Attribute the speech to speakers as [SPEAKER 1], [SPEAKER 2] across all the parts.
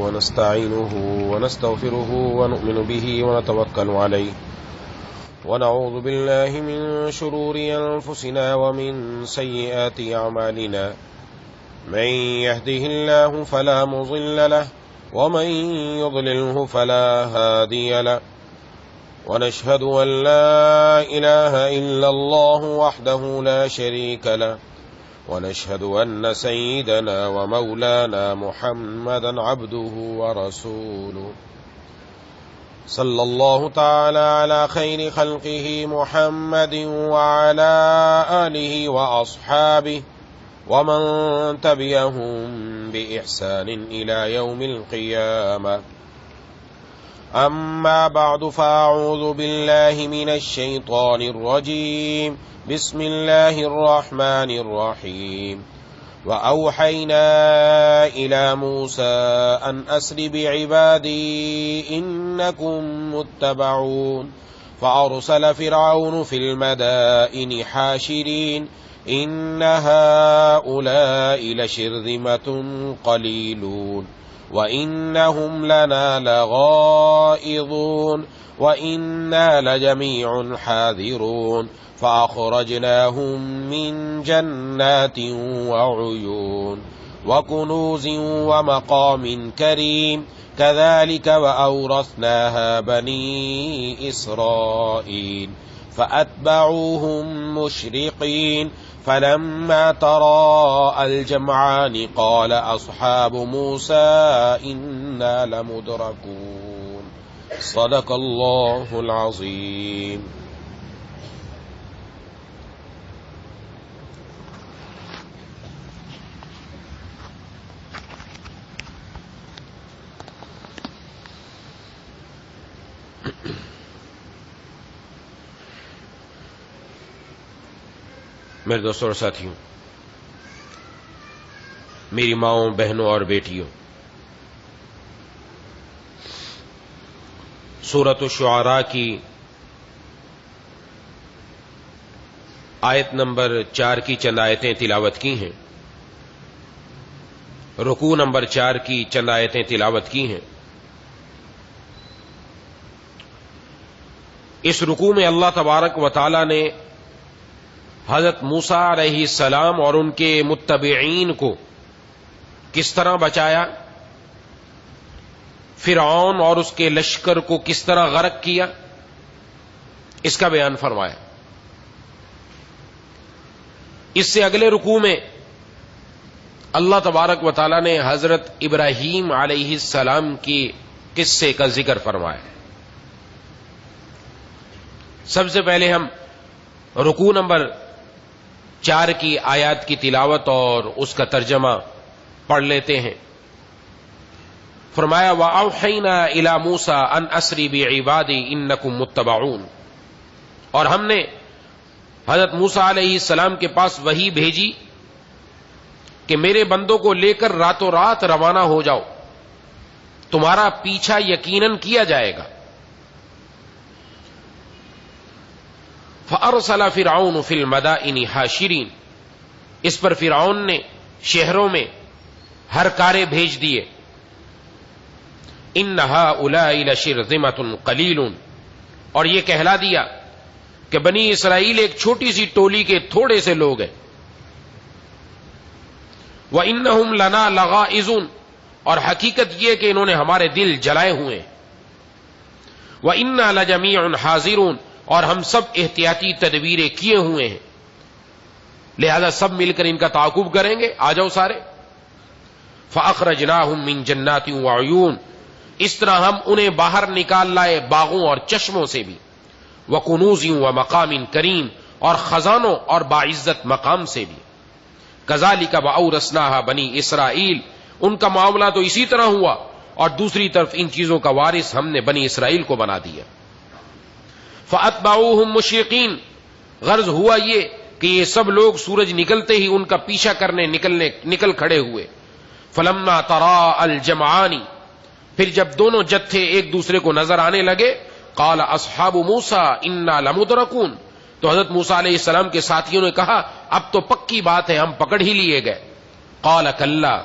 [SPEAKER 1] ونستعينه ونستغفره ونؤمن به ونتوكل عليه ونعوذ بالله من شرور أنفسنا ومن سيئات أعمالنا من يهده الله فلا مضل له ومن يضلله فلا هادي له ونشهد أن لا إله إلا الله وحده لا شريك له ونشهد أن سيدنا ومولانا محمدا عبده ورسوله صلى الله تعالى على خير خلقه محمد وعلى آله وأصحابه ومن تبعهم بإحسان إلى يوم القيامة. أما بعد فأعوذ بالله من الشيطان الرجيم. بسم الله الرحمن الرحيم. وأوحينا إلى موسى أن أسر بعبادي إنكم متبعون فأرسل فرعون في المدائن حاشرين إن هؤلاء لشرذمة قليلون وإنهم لنا لغائظون وإنا لجميع حاذرون فأخرجناهم من جنات وعيون وكنوز ومقام كريم كذلك وأورثناها بني إسرائيل فأتبعوهم مشرقين فلما تراءى الجمعان قال أصحاب موسى إنا لمدركون. صدق الله العظيم.
[SPEAKER 2] میرے دوستوں اور ساتھیوں، میری ماؤں، بہنوں اور بیٹیوں، سورۃ الشعراء کی آیت نمبر 4 کی چند آیتیں تلاوت کی ہیں، رکوع نمبر 4 کی چند آیتیں تلاوت کی ہیں. اس رکوع میں اللہ تبارک و تعالی نے حضرت موسیٰ علیہ السلام اور ان کے متبعین کو کس طرح بچایا، فرعون اور اس کے لشکر کو کس طرح غرق کیا، اس کا بیان فرمایا. اس سے اگلے رکوع میں اللہ تبارک و تعالی نے حضرت ابراہیم علیہ السلام کی قصے کا ذکر فرمایا. سب سے پہلے ہم رکوع نمبر 4 کی آیات کی تلاوت اور اس کا ترجمہ پڑھ لیتے ہیں. فرمایا وَأَوْحَيْنَا إِلَى مُوسَىٰ أَنْ أَسْرِ بِعِبَادِي إِنَّكُمْ مُتَّبَعُونَ. اور ہم نے حضرت موسیٰ علیہ السلام کے پاس وحی بھیجی کہ میرے بندوں کو لے کر راتوں رات روانہ ہو جاؤ، تمہارا پیچھا یقیناً کیا جائے گا. فَأَرْسَلَ فِرْعَوْنُ فِي الْمَدَائِنِ حَاشِرِينَ. اس پر فرعون نے شہروں میں ہر کارے بھیج دیے. إِنَّ هَؤُلَاءِ لَشِرْذِمَةٌ قَلِيلٌ. اور یہ کہلا دیا کہ بنی اسرائیل ایک چھوٹی سی ٹولی کے تھوڑے سے لوگ ہیں. وَإِنَّهُمْ لَنَا لَغَائِظُونَ. اور حقیقت یہ کہ انہوں نے ہمارے دل جلائے ہوئے ہیں. وَإِنَّا لَجَمِيعٌ حَاذِرُونَ. اور ہم سب احتیاطی تدبیریں کیے ہوئے ہیں، لہذا سب مل کر ان کا تعاقب کریں گے. آ جاؤ سارے. فَأَخْرَجْنَاهُمْ مِنْ جَنَّاتٍ وَعُيُونٍ. اس طرح ہم انہیں باہر نکال لائے باغوں اور چشموں سے بھی. وَكُنُوزٍ وَمَقَامٍ كَرِيمٍ. اور خزانوں اور باعزت مقام سے بھی. كَذَلِكَ وَأَوْرَثْنَاهَا بَنِي إِسرَائِيل. ان کا معاملہ تو اسی طرح ہوا، اور دوسری طرف ان چیزوں کا وارث ہم نے بنی اسرائیل کو بنا دیا. فَأَتْبَعُوهُمْ مُشْرِقِينَ. غرض ہوا یہ کہ یہ سب لوگ سورج نکلتے ہی ان کا پیچھا کرنے نکل کھڑے ہوئے. فَلَمَّا تَرَاءَ الْجَمْعَانِ. پھر جب دونوں جتھے ایک دوسرے کو نظر آنے لگے، قال اصحاب موسیٰ انا لمدرکون. تو حضرت موسیٰ علیہ السلام کے ساتھیوں نے کہا اب تو پکی بات ہے، ہم پکڑ ہی لیے گئے. قال کلا.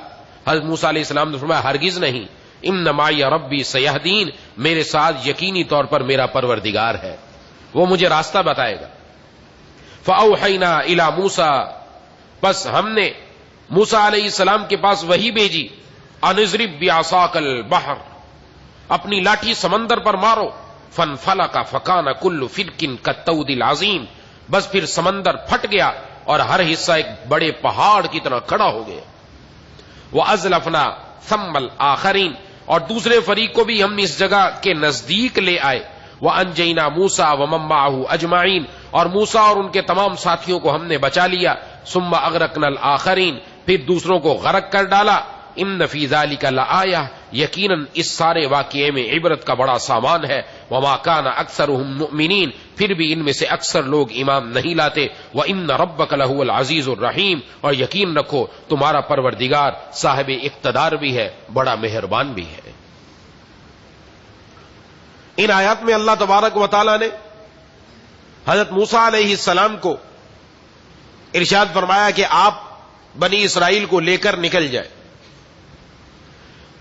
[SPEAKER 2] حضرت موسیٰ علیہ السلام نے فرمایا ہرگز نہیں، ان معی ربی سیہدین، میرے ساتھ یقینی طور پر میرا پروردگار ہے، وہ مجھے راستہ بتائے گا۔ فاوحینا الی موسیٰ، بس ہم نے موسیٰ علیہ السلام کے پاس وحی بھیجی، ان اضرب بعصاک البحر، اپنی لاٹھی سمندر پر مارو، فانفلق فکان کل فرق کالطود العظیم، بس پھر سمندر پھٹ گیا اور ہر حصہ ایک بڑے پہاڑ کی طرح کھڑا ہو گیا۔ وَأَزْلَفْنَا ثَمَّ الْآخَرِينَ، اور دوسرے فریق کو بھی ہم نے اس جگہ کے نزدیک لے آئے۔ وَأَنْجَيْنَا مُوسَىٰ وَمَن مَّعَهُ أَجْمَعِينَ، اور موسیٰ اور ان کے تمام ساتھیوں کو ہم نے بچا لیا۔ ثُمَّ أَغْرَقْنَا الْآخَرِينَ، پھر دوسروں کو غرق کر ڈالا۔ ان فی ذلک لآیہ، یقیناً اس سارے واقعے میں عبرت کا بڑا سامان ہے۔ وما کان اکثرهم مؤمنین، پھر بھی ان میں سے اکثر لوگ ایمان نہیں لاتے۔ وان ربک لہو العزیز الرحیم، اور یقین رکھو تمہارا پروردگار صاحب اقتدار بھی ہے، بڑا مہربان بھی ہے۔ ان آیات میں اللہ تبارک و تعالی نے حضرت موسیٰ علیہ السلام کو ارشاد فرمایا کہ آپ بنی اسرائیل کو لے کر نکل جائے،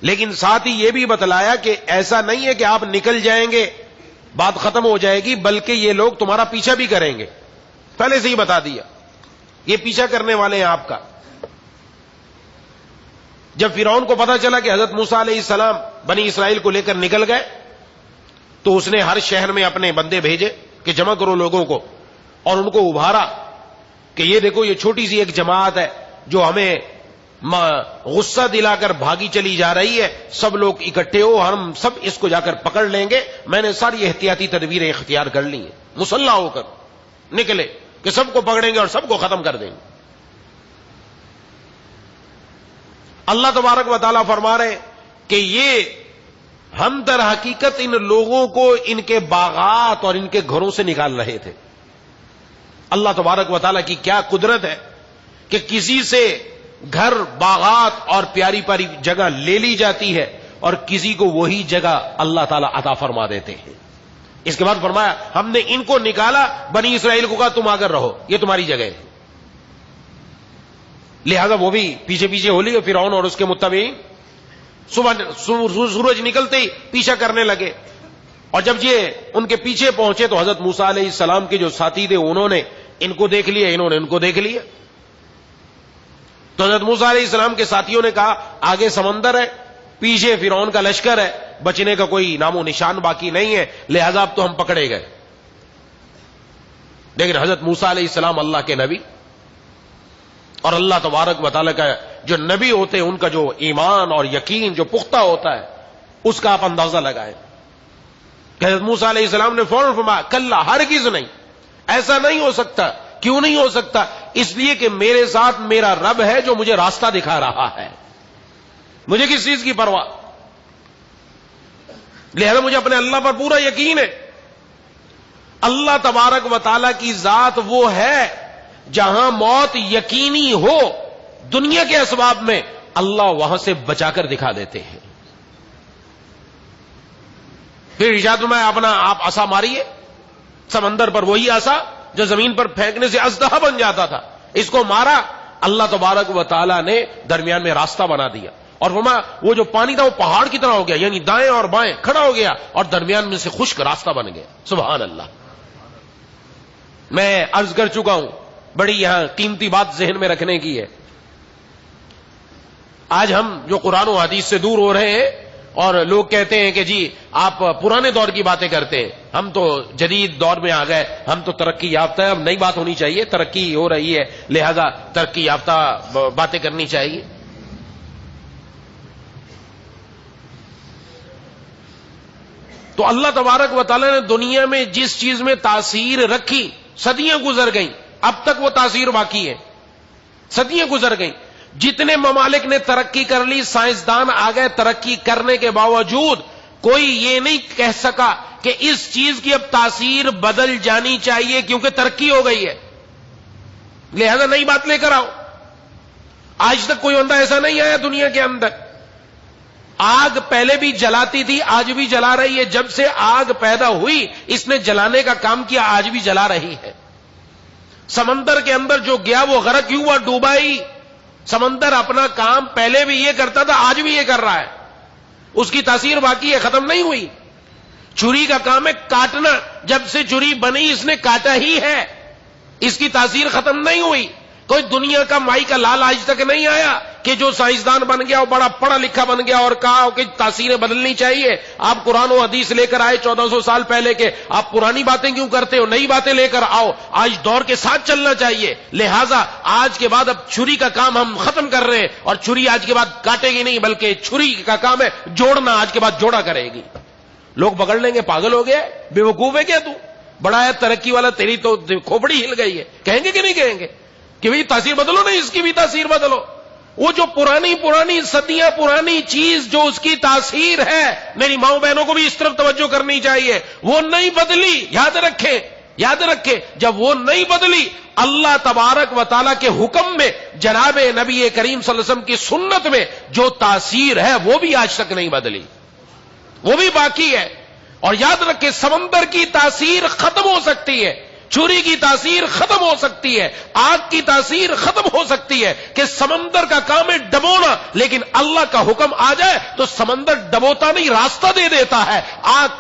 [SPEAKER 2] لیکن ساتھ ہی یہ بھی بتلایا کہ ایسا نہیں ہے کہ آپ نکل جائیں گے بات ختم ہو جائے گی، بلکہ یہ لوگ تمہارا پیچھا بھی کریں گے۔ پہلے سے ہی بتا دیا یہ پیچھا کرنے والے ہیں آپ کا۔ جب فرعون کو پتا چلا کہ حضرت موسیٰ علیہ السلام بنی اسرائیل کو لے کر نکل گئے تو اس نے ہر شہر میں اپنے بندے بھیجے کہ جمع کرو لوگوں کو، اور ان کو ابھارا کہ یہ دیکھو یہ چھوٹی سی ایک جماعت ہے جو ہمیں غصہ دلا کر بھاگی چلی جا رہی ہے، سب لوگ اکٹھے ہو، ہم سب اس کو جا کر پکڑ لیں گے۔ میں نے ساری احتیاطی تدبیریں اختیار کر لی ہیں، مسلح ہو کر نکلے کہ سب کو پکڑیں گے اور سب کو ختم کر دیں گے۔ اللہ تبارک و تعالیٰ فرما رہے کہ یہ ہم در حقیقت ان لوگوں کو ان کے باغات اور ان کے گھروں سے نکال رہے تھے۔ اللہ تبارک و تعالیٰ کی کیا قدرت ہے کہ کسی سے گھر، باغات اور پیاری پیاری جگہ لے لی جاتی ہے اور کسی کو وہی جگہ اللہ تعالیٰ عطا فرما دیتے ہیں۔ اس کے بعد فرمایا ہم نے ان کو نکالا، بنی اسرائیل کو کہا تم آ کر رہو، یہ تمہاری جگہ ہے۔ لہذا وہ بھی پیچھے پیچھے ہو لیے فرعون اور اس کے متبعین، صبح سورج نکلتے ہی پیچھا کرنے لگے، اور جب یہ ان کے پیچھے پہنچے تو حضرت موسیٰ علیہ السلام کے جو ساتھی تھے انہوں نے ان کو دیکھ لیا، انہوں نے ان کو دیکھ لیا۔ تو حضرت موسیٰ علیہ السلام کے ساتھیوں نے کہا آگے سمندر ہے، پیچھے فرعون کا لشکر ہے، بچنے کا کوئی نام و نشان باقی نہیں ہے، لہذا اب تو ہم پکڑے گئے۔ لیکن حضرت موسیٰ علیہ السلام اللہ کے نبی، اور اللہ تبارک و تعالیٰ کا جو نبی ہوتے ہیں ان کا جو ایمان اور یقین جو پختہ ہوتا ہے اس کا آپ اندازہ لگائیں کہ حضرت موسیٰ علیہ السلام نے فوراً فرمایا کلا، ہرگز نہیں، ایسا نہیں ہو سکتا۔ کیوں نہیں ہو سکتا؟ اس لیے کہ میرے ساتھ میرا رب ہے جو مجھے راستہ دکھا رہا ہے، مجھے کس چیز کی پرواہ، لہذا مجھے اپنے اللہ پر پورا یقین ہے۔ اللہ تبارک و تعالیٰ کی ذات وہ ہے جہاں موت یقینی ہو دنیا کے اسباب میں، اللہ وہاں سے بچا کر دکھا دیتے ہیں۔ پھر ارشاد میں اپنا آپ عصا ماریے، سمندر پر وہی عصا جو زمین پر پھینکنے سے ازدہا بن جاتا تھا، اس کو مارا، اللہ تبارک و تعالیٰ نے درمیان میں راستہ بنا دیا، اور وہ جو پانی تھا وہ پہاڑ کی طرح ہو گیا، یعنی دائیں اور بائیں کھڑا ہو گیا اور درمیان میں سے خشک راستہ بن گیا۔ سبحان اللہ۔ میں عرض کر چکا ہوں، بڑی یہاں قیمتی بات ذہن میں رکھنے کی ہے، آج ہم جو قرآن و حدیث سے دور ہو رہے ہیں اور لوگ کہتے ہیں کہ جی آپ پرانے دور کی باتیں کرتے ہیں، ہم تو جدید دور میں آ گئے، ہم تو ترقی یافتہ ہیں، اب نئی بات ہونی چاہیے، ترقی ہو رہی ہے لہذا ترقی یافتہ باتیں کرنی چاہیے۔ تو اللہ تبارک و تعالیٰ نے دنیا میں جس چیز میں تاثیر رکھی، صدیاں گزر گئیں، اب تک وہ تاثیر باقی ہے، صدیاں گزر گئیں۔ جتنے ممالک نے ترقی کر لی، سائنسدان آ گئے، ترقی کرنے کے باوجود کوئی یہ نہیں کہہ سکا کہ اس چیز کی اب تاثیر بدل جانی چاہیے کیونکہ ترقی ہو گئی ہے، لہذا نئی بات لے کر آؤ۔ آج تک کوئی بندہ ایسا نہیں آیا دنیا کے اندر۔ آگ پہلے بھی جلاتی تھی، آج بھی جلا رہی ہے، جب سے آگ پیدا ہوئی اس نے جلانے کا کام کیا، آج بھی جلا رہی ہے۔ سمندر کے اندر جو گیا وہ غرق ہی ہوا، ڈوبا ہی۔ سمندر اپنا کام پہلے بھی یہ کرتا تھا، آج بھی یہ کر رہا ہے، اس کی تاثیر باقی ہے، ختم نہیں ہوئی. چھری کا کام ہے کاٹنا، جب سے چھری بنی اس نے کاٹا ہی ہے، اس کی تاثیر ختم نہیں ہوئی. کوئی دنیا کا مائی کا لال آج تک نہیں آیا کہ جو سائنسدان بن گیا وہ بڑا پڑھا لکھا بن گیا اور کہا کہ تاثیریں بدلنی چاہیے. آپ قرآن و حدیث لے کر آئے 1400 سال پہلے کے، آپ پرانی باتیں کیوں کرتے ہو؟ نئی باتیں لے کر آؤ، آج دور کے ساتھ چلنا چاہیے. لہذا آج کے بعد اب چھری کا کام ہم ختم کر رہے ہیں، اور چھری آج کے بعد کاٹے گی نہیں بلکہ چھری کا کام ہے جوڑنا، آج کے بعد جوڑا کرے گی. لوگ پکڑ لیں گے پاگل ہو گیا، بے وقوف ہے کیا تو؟ بڑا ہے ترقی والا، تیری تو کھوپڑی ہل گئی ہے. کہیں گے کہ نہیں کہیں گے کہ بھئی تاثیر بدلو؟ نہیں، اس کی بھی تاثیر بدلو. وہ جو پرانی صدیاں پرانی چیز جو اس کی تاثیر ہے، میری ماؤں بہنوں کو بھی اس طرف توجہ کرنی چاہیے، وہ نہیں بدلی. یاد رکھیں جب وہ نہیں بدلی، اللہ تبارک و تعالیٰ کے حکم میں جناب نبی کریم صلی اللہ علیہ وسلم کی سنت میں جو تاثیر ہے وہ بھی آج تک نہیں بدلی، وہ بھی باقی ہے. اور یاد رکھیں سمندر کی تاثیر ختم ہو سکتی ہے، چھری کی تاثیر ختم ہو سکتی ہے، آگ کی تاثیر ختم ہو سکتی ہے کہ سمندر کا کام ہے ڈبونا، لیکن اللہ کا حکم آ جائے تو سمندر ڈبوتا نہیں، راستہ دے دیتا ہے.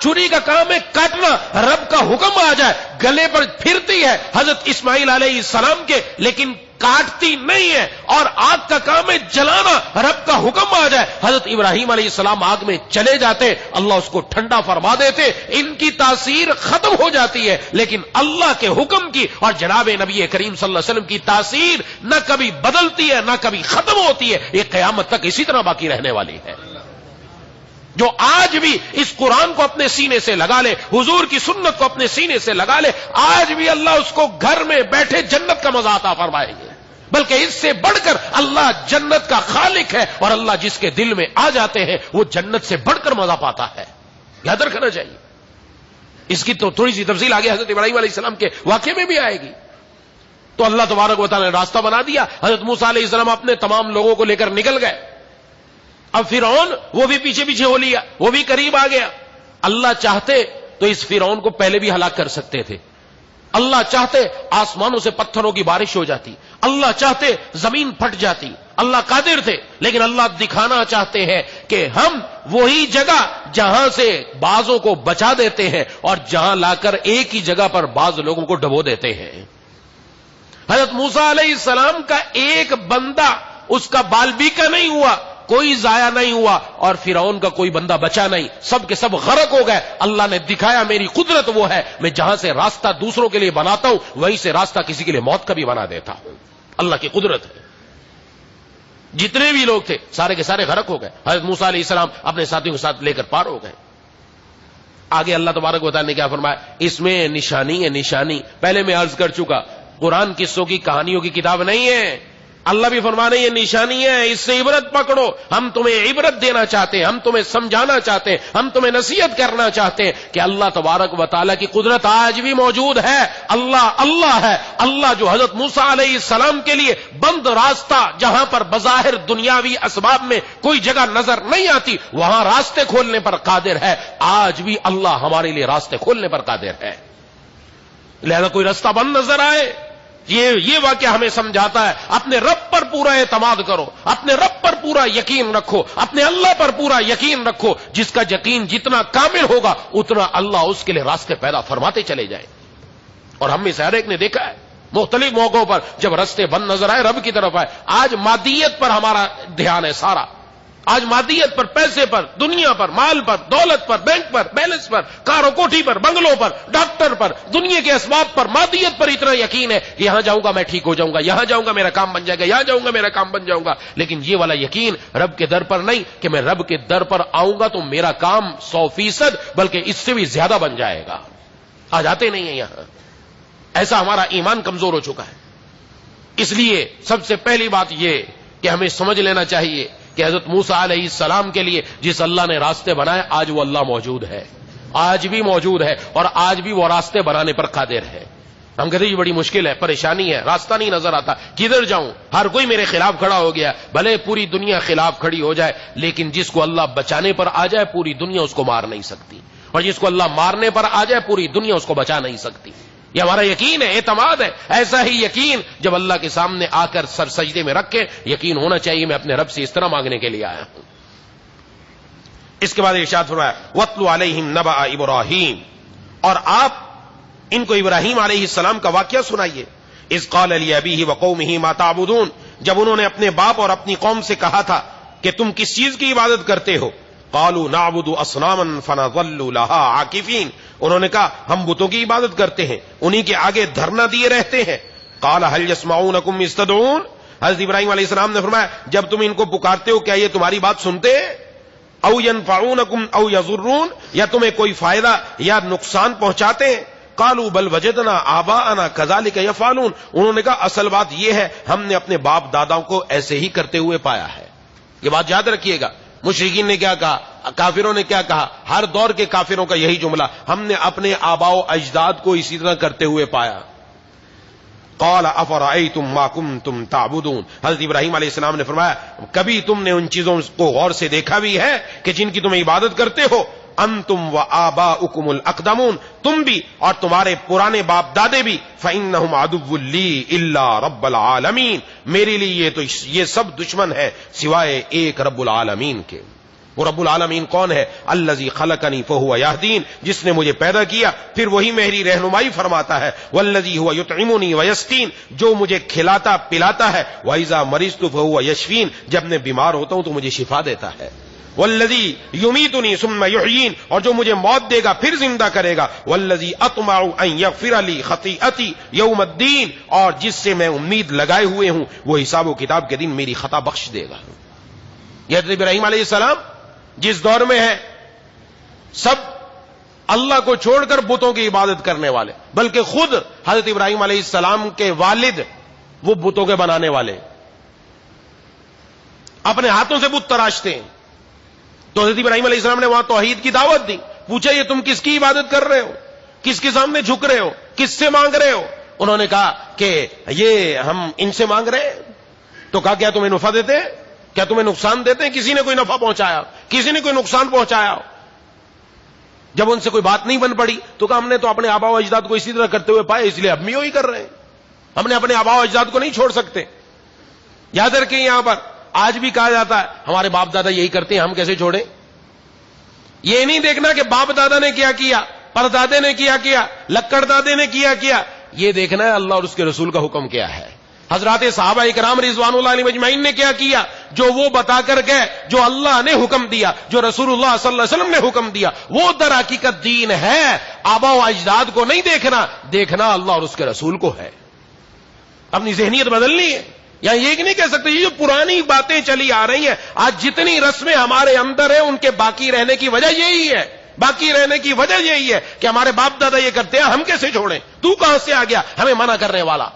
[SPEAKER 2] چھری کا کام ہے کاٹنا، رب کا حکم آ جائے گلے پر پھرتی ہے حضرت اسماعیل علیہ السلام کے، لیکن کاٹتی نہیں ہے. اور آگ کا کام ہے جلانا، رب کا حکم آ جائے حضرت ابراہیم علیہ السلام آگ میں چلے جاتے، اللہ اس کو ٹھنڈا فرما دیتے. ان کی تاثیر ختم ہو جاتی ہے، لیکن اللہ کے حکم کی اور جناب نبی کریم صلی اللہ علیہ وسلم کی تاثیر نہ کبھی بدلتی ہے نہ کبھی ختم ہوتی ہے، یہ قیامت تک اسی طرح باقی رہنے والی ہے. جو آج بھی اس قرآن کو اپنے سینے سے لگا لے، حضور کی سنت کو اپنے سینے سے لگا لے، آج بھی اللہ اس کو گھر میں بیٹھے جنت کا مزہ عطا فرمائیں گے. بلکہ اس سے بڑھ کر اللہ جنت کا خالق ہے، اور اللہ جس کے دل میں آ جاتے ہیں وہ جنت سے بڑھ کر مزہ پاتا ہے. یاد رکھنا چاہیے. اس کی تو تھوڑی سی تفصیل آگے حضرت ابراہیم علیہ السلام کے واقعے میں بھی آئے گی. تو اللہ تبارک و تعالیٰ نے راستہ بنا دیا. حضرت موسیٰ علیہ السلام اپنے تمام لوگوں کو لے کر نکل گئے. اب فرعون وہ بھی پیچھے ہو لیا، وہ بھی قریب آ گیا. اللہ چاہتے تو اس فرعون کو پہلے بھی ہلاک کر سکتے تھے. اللہ چاہتے آسمانوں سے پتھروں کی بارش ہو جاتی، اللہ چاہتے زمین پھٹ جاتی. اللہ قادر تھے، لیکن اللہ دکھانا چاہتے ہیں کہ ہم وہی جگہ جہاں سے بعضوں کو بچا دیتے ہیں اور جہاں لا کر ایک ہی جگہ پر بعض لوگوں کو ڈبو دیتے ہیں. حضرت موسیٰ علیہ السلام کا ایک بندہ اس کا بال بیکا نہیں ہوا، کوئی ضائع نہیں ہوا، اور فرعون کا کوئی بندہ بچا نہیں، سب کے سب غرق ہو گئے. اللہ نے دکھایا میری قدرت وہ ہے، میں جہاں سے راستہ دوسروں کے لیے بناتا ہوں وہیں سے راستہ کسی کے لیے موت کا بھی بنا دیتا ہوں. اللہ کی قدرت ہے. جتنے بھی لوگ تھے سارے کے سارے غرق ہو گئے. حضرت موسیٰ علیہ السلام اپنے ساتھیوں کے ساتھ لے کر پار ہو گئے. آگے اللہ تبارک و تعالیٰ نے کیا فرمایا؟ اس میں نشانی ہے، نشانی. پہلے میں عرض کر چکا قرآن قصوں کی کہانیوں کی کتاب نہیں ہے. اللہ بھی فرما رہے ہیں یہ نشانی ہے، اس سے عبرت پکڑو. ہم تمہیں عبرت دینا چاہتے ہیں، ہم تمہیں سمجھانا چاہتے ہیں، ہم تمہیں نصیحت کرنا چاہتے ہیں کہ اللہ تبارک و تعالیٰ کی قدرت آج بھی موجود ہے. اللہ ہے. اللہ جو حضرت موسیٰ علیہ السلام کے لیے بند راستہ، جہاں پر بظاہر دنیاوی اسباب میں کوئی جگہ نظر نہیں آتی، وہاں راستے کھولنے پر قادر ہے. آج بھی اللہ ہمارے لیے راستے کھولنے پر قادر ہے. لہذا کوئی راستہ بند نظر آئے، یہ واقعہ ہمیں سمجھاتا ہے اپنے رب پر پورا اعتماد کرو، اپنے رب پر پورا یقین رکھو، اپنے اللہ پر پورا یقین رکھو. جس کا یقین جتنا کامل ہوگا اتنا اللہ اس کے لیے راستے پیدا فرماتے چلے جائیں. اور ہم میں سے ہر ایک نے دیکھا ہے مختلف موقعوں پر جب راستے بند نظر آئے رب کی طرف آئے. آج مادیت پر ہمارا دھیان ہے سارا، آج مادیت پر، پیسے پر، دنیا پر، مال پر، دولت پر، بینک پر، بیلنس پر، کار و کوٹھی پر، بنگلوں پر، ڈاکٹر پر، دنیا کے اسباب پر، مادیت پر اتنا یقین ہے کہ یہاں جاؤں گا میں ٹھیک ہو جاؤں گا، یہاں جاؤں گا میرا کام بن جائے گا، یہاں جاؤں گا میرا کام بن جاؤں گا. لیکن یہ والا یقین رب کے در پر نہیں کہ میں رب کے در پر آؤں گا تو میرا کام 100% بلکہ اس سے بھی زیادہ بن جائے گا. آج آتے نہیں ہیں یہاں. ایسا ہمارا ایمان کمزور ہو چکا ہے. اس لیے سب سے پہلی بات یہ کہ ہمیں سمجھ لینا چاہیے کہ حضرت موسیٰ علیہ السلام کے لیے جس اللہ نے راستے بنائے آج وہ اللہ موجود ہے، آج بھی موجود ہے، اور آج بھی وہ راستے بنانے پر قادر ہے. ہم کہتے ہیں یہ بڑی مشکل ہے، پریشانی ہے، راستہ نہیں نظر آتا، کدھر جاؤں، ہر کوئی میرے خلاف کھڑا ہو گیا. بھلے پوری دنیا خلاف کھڑی ہو جائے لیکن جس کو اللہ بچانے پر آ جائے پوری دنیا اس کو مار نہیں سکتی، اور جس کو اللہ مارنے پر آ جائے پوری دنیا اس کو بچا نہیں سکتی. یہ ہمارا یقین ہے، اعتماد ہے. ایسا ہی یقین جب اللہ کے سامنے آ کر سر سجدے میں رکھ کے یقین ہونا چاہیے میں اپنے رب سے اس طرح مانگنے کے لیے آیا ہوں. اس کے بعد ارشاد فرمایا وَاتْلُ عَلَيْهِمْ نَبَأَ ابراہیم، اور آپ ان کو ابراہیم علیہ السلام کا واقعہ سنائیے. اذ قال لأبیہ وقومہ ما تعبدون، جب انہوں نے اپنے باپ اور اپنی قوم سے کہا تھا کہ تم کس چیز کی عبادت کرتے ہو. قالوا نعبد اصناما فنظل لها عاکفین، انہوں نے کہا ہم بتوں کی عبادت کرتے ہیں، انہی کے آگے دھرنا دیے رہتے ہیں. قال هل يسمعونكم اذ تدعون، حضرت ابراہیم علیہ السلام نے فرمایا جب تم ان کو پکارتے ہو کیا یہ تمہاری بات سنتے ہیں؟ او ينفعونكم او يضرون، یا تمہیں کوئی فائدہ یا نقصان پہنچاتے ہیں؟ قالوا بل وجدنا آباءنا كذلك يفعلون، انہوں نے کہا اصل بات یہ ہے ہم نے اپنے باپ داداؤں کو ایسے ہی کرتے ہوئے پایا ہے. یہ بات یاد رکھیے گا، مشرکین نے کیا کہا، کافروں نے کیا کہا، ہر دور کے کافروں کا یہی جملہ، ہم نے اپنے آباء و اجداد کو اسی طرح کرتے ہوئے پایا. قال افرأيتم ما كنتم تعبدون، حضرت ابراہیم علیہ السلام نے فرمایا کبھی تم نے ان چیزوں کو غور سے دیکھا بھی ہے کہ جن کی تم عبادت کرتے ہو؟ انتم وآباؤکم الاقدمون، تم بھی اور تمہارے پرانے باپ دادے بھی. فإنہم عدو لی الا رب العالمین، میرے لیے تو یہ سب دشمن ہے سوائے ایک رب العالمین کے. وہ رب العالمین کون ہے؟ الذی خلقنی فہو یہدین، جس نے مجھے پیدا کیا پھر وہی میری رہنمائی فرماتا ہے. والذی هو یطعمنی ویسقین، جو مجھے کھلاتا پلاتا ہے. واذا مرضت فہو یشفین، جب میں بیمار ہوتا ہوں تو مجھے شفا دیتا ہے. والذی یمیتنی ثم یحیین، اور جو مجھے موت دے گا پھر زندہ کرے گا. والذی اطمع ان یغفر لی خطیئتی یوم الدین، اور جس سے میں امید لگائے ہوئے ہوں وہ حساب و کتاب کے دن میری خطا بخش دے گا. یہ حضرت ابراہیم علیہ السلام جس دور میں ہے سب اللہ کو چھوڑ کر بتوں کی عبادت کرنے والے، بلکہ خود حضرت ابراہیم علیہ السلام کے والد وہ بتوں کے بنانے والے، اپنے ہاتھوں سے بت تراشتے ہیں. تو حضرت ابراہیم علیہ السلام نے وہاں توحید کی دعوت دی. پوچھا یہ تم کس کی عبادت کر رہے ہو، کس کے سامنے جھک رہے ہو، کس سے مانگ رہے ہو؟ انہوں نے کہا کہ یہ ہم ان سے مانگ رہے ہیں. تو کہا کیا تمہیں نفع دیتے ہیں، کیا تمہیں نقصان دیتے ہیں؟ کسی نے کوئی نفع پہنچایا، کسی نے کوئی نقصان پہنچایا؟ جب ان سے کوئی بات نہیں بن پڑی تو کہا ہم نے تو اپنے آباء و اجداد کو اسی طرح کرتے ہوئے پائے، اس لیے اب بھی وہی کر رہے ہیں. ہم نے اپنے آباء و اجداد کو نہیں چھوڑ سکتے. یاد رکھیں یہاں پر آج بھی کہا جاتا ہے ہمارے باپ دادا یہی کرتے ہیں ہم کیسے چھوڑیں. یہ نہیں دیکھنا کہ باپ دادا نے کیا کیا، پردادے نے کیا کیا، لکڑ دادے نے کیا کیا، یہ دیکھنا ہے اللہ اور اس کے رسول کا حکم کیا ہے. حضرات صحابہ اکرام رضوان اللہ علیہم اجمعین نے کیا کیا، جو وہ بتا کر گئے، جو اللہ نے حکم دیا، جو رسول اللہ صلی اللہ علیہ وسلم نے حکم دیا، وہ در حقیقت دین ہے. آباء و اجداد کو نہیں دیکھنا، دیکھنا اللہ اور اس کے رسول کو ہے. اپنی ذہنیت بدلنی ہے. یا یہ نہیں کہہ سکتے یہ جو پرانی باتیں چلی آ رہی ہیں، آج جتنی رسمیں ہمارے اندر ہیں ان کے باقی رہنے کی وجہ یہی ہے. باقی رہنے کی وجہ یہی ہے کہ ہمارے باپ دادا یہ کرتے ہیں ہم کیسے چھوڑیں، تو کہاں سے آ گیا ہمیں منع کرنے والا.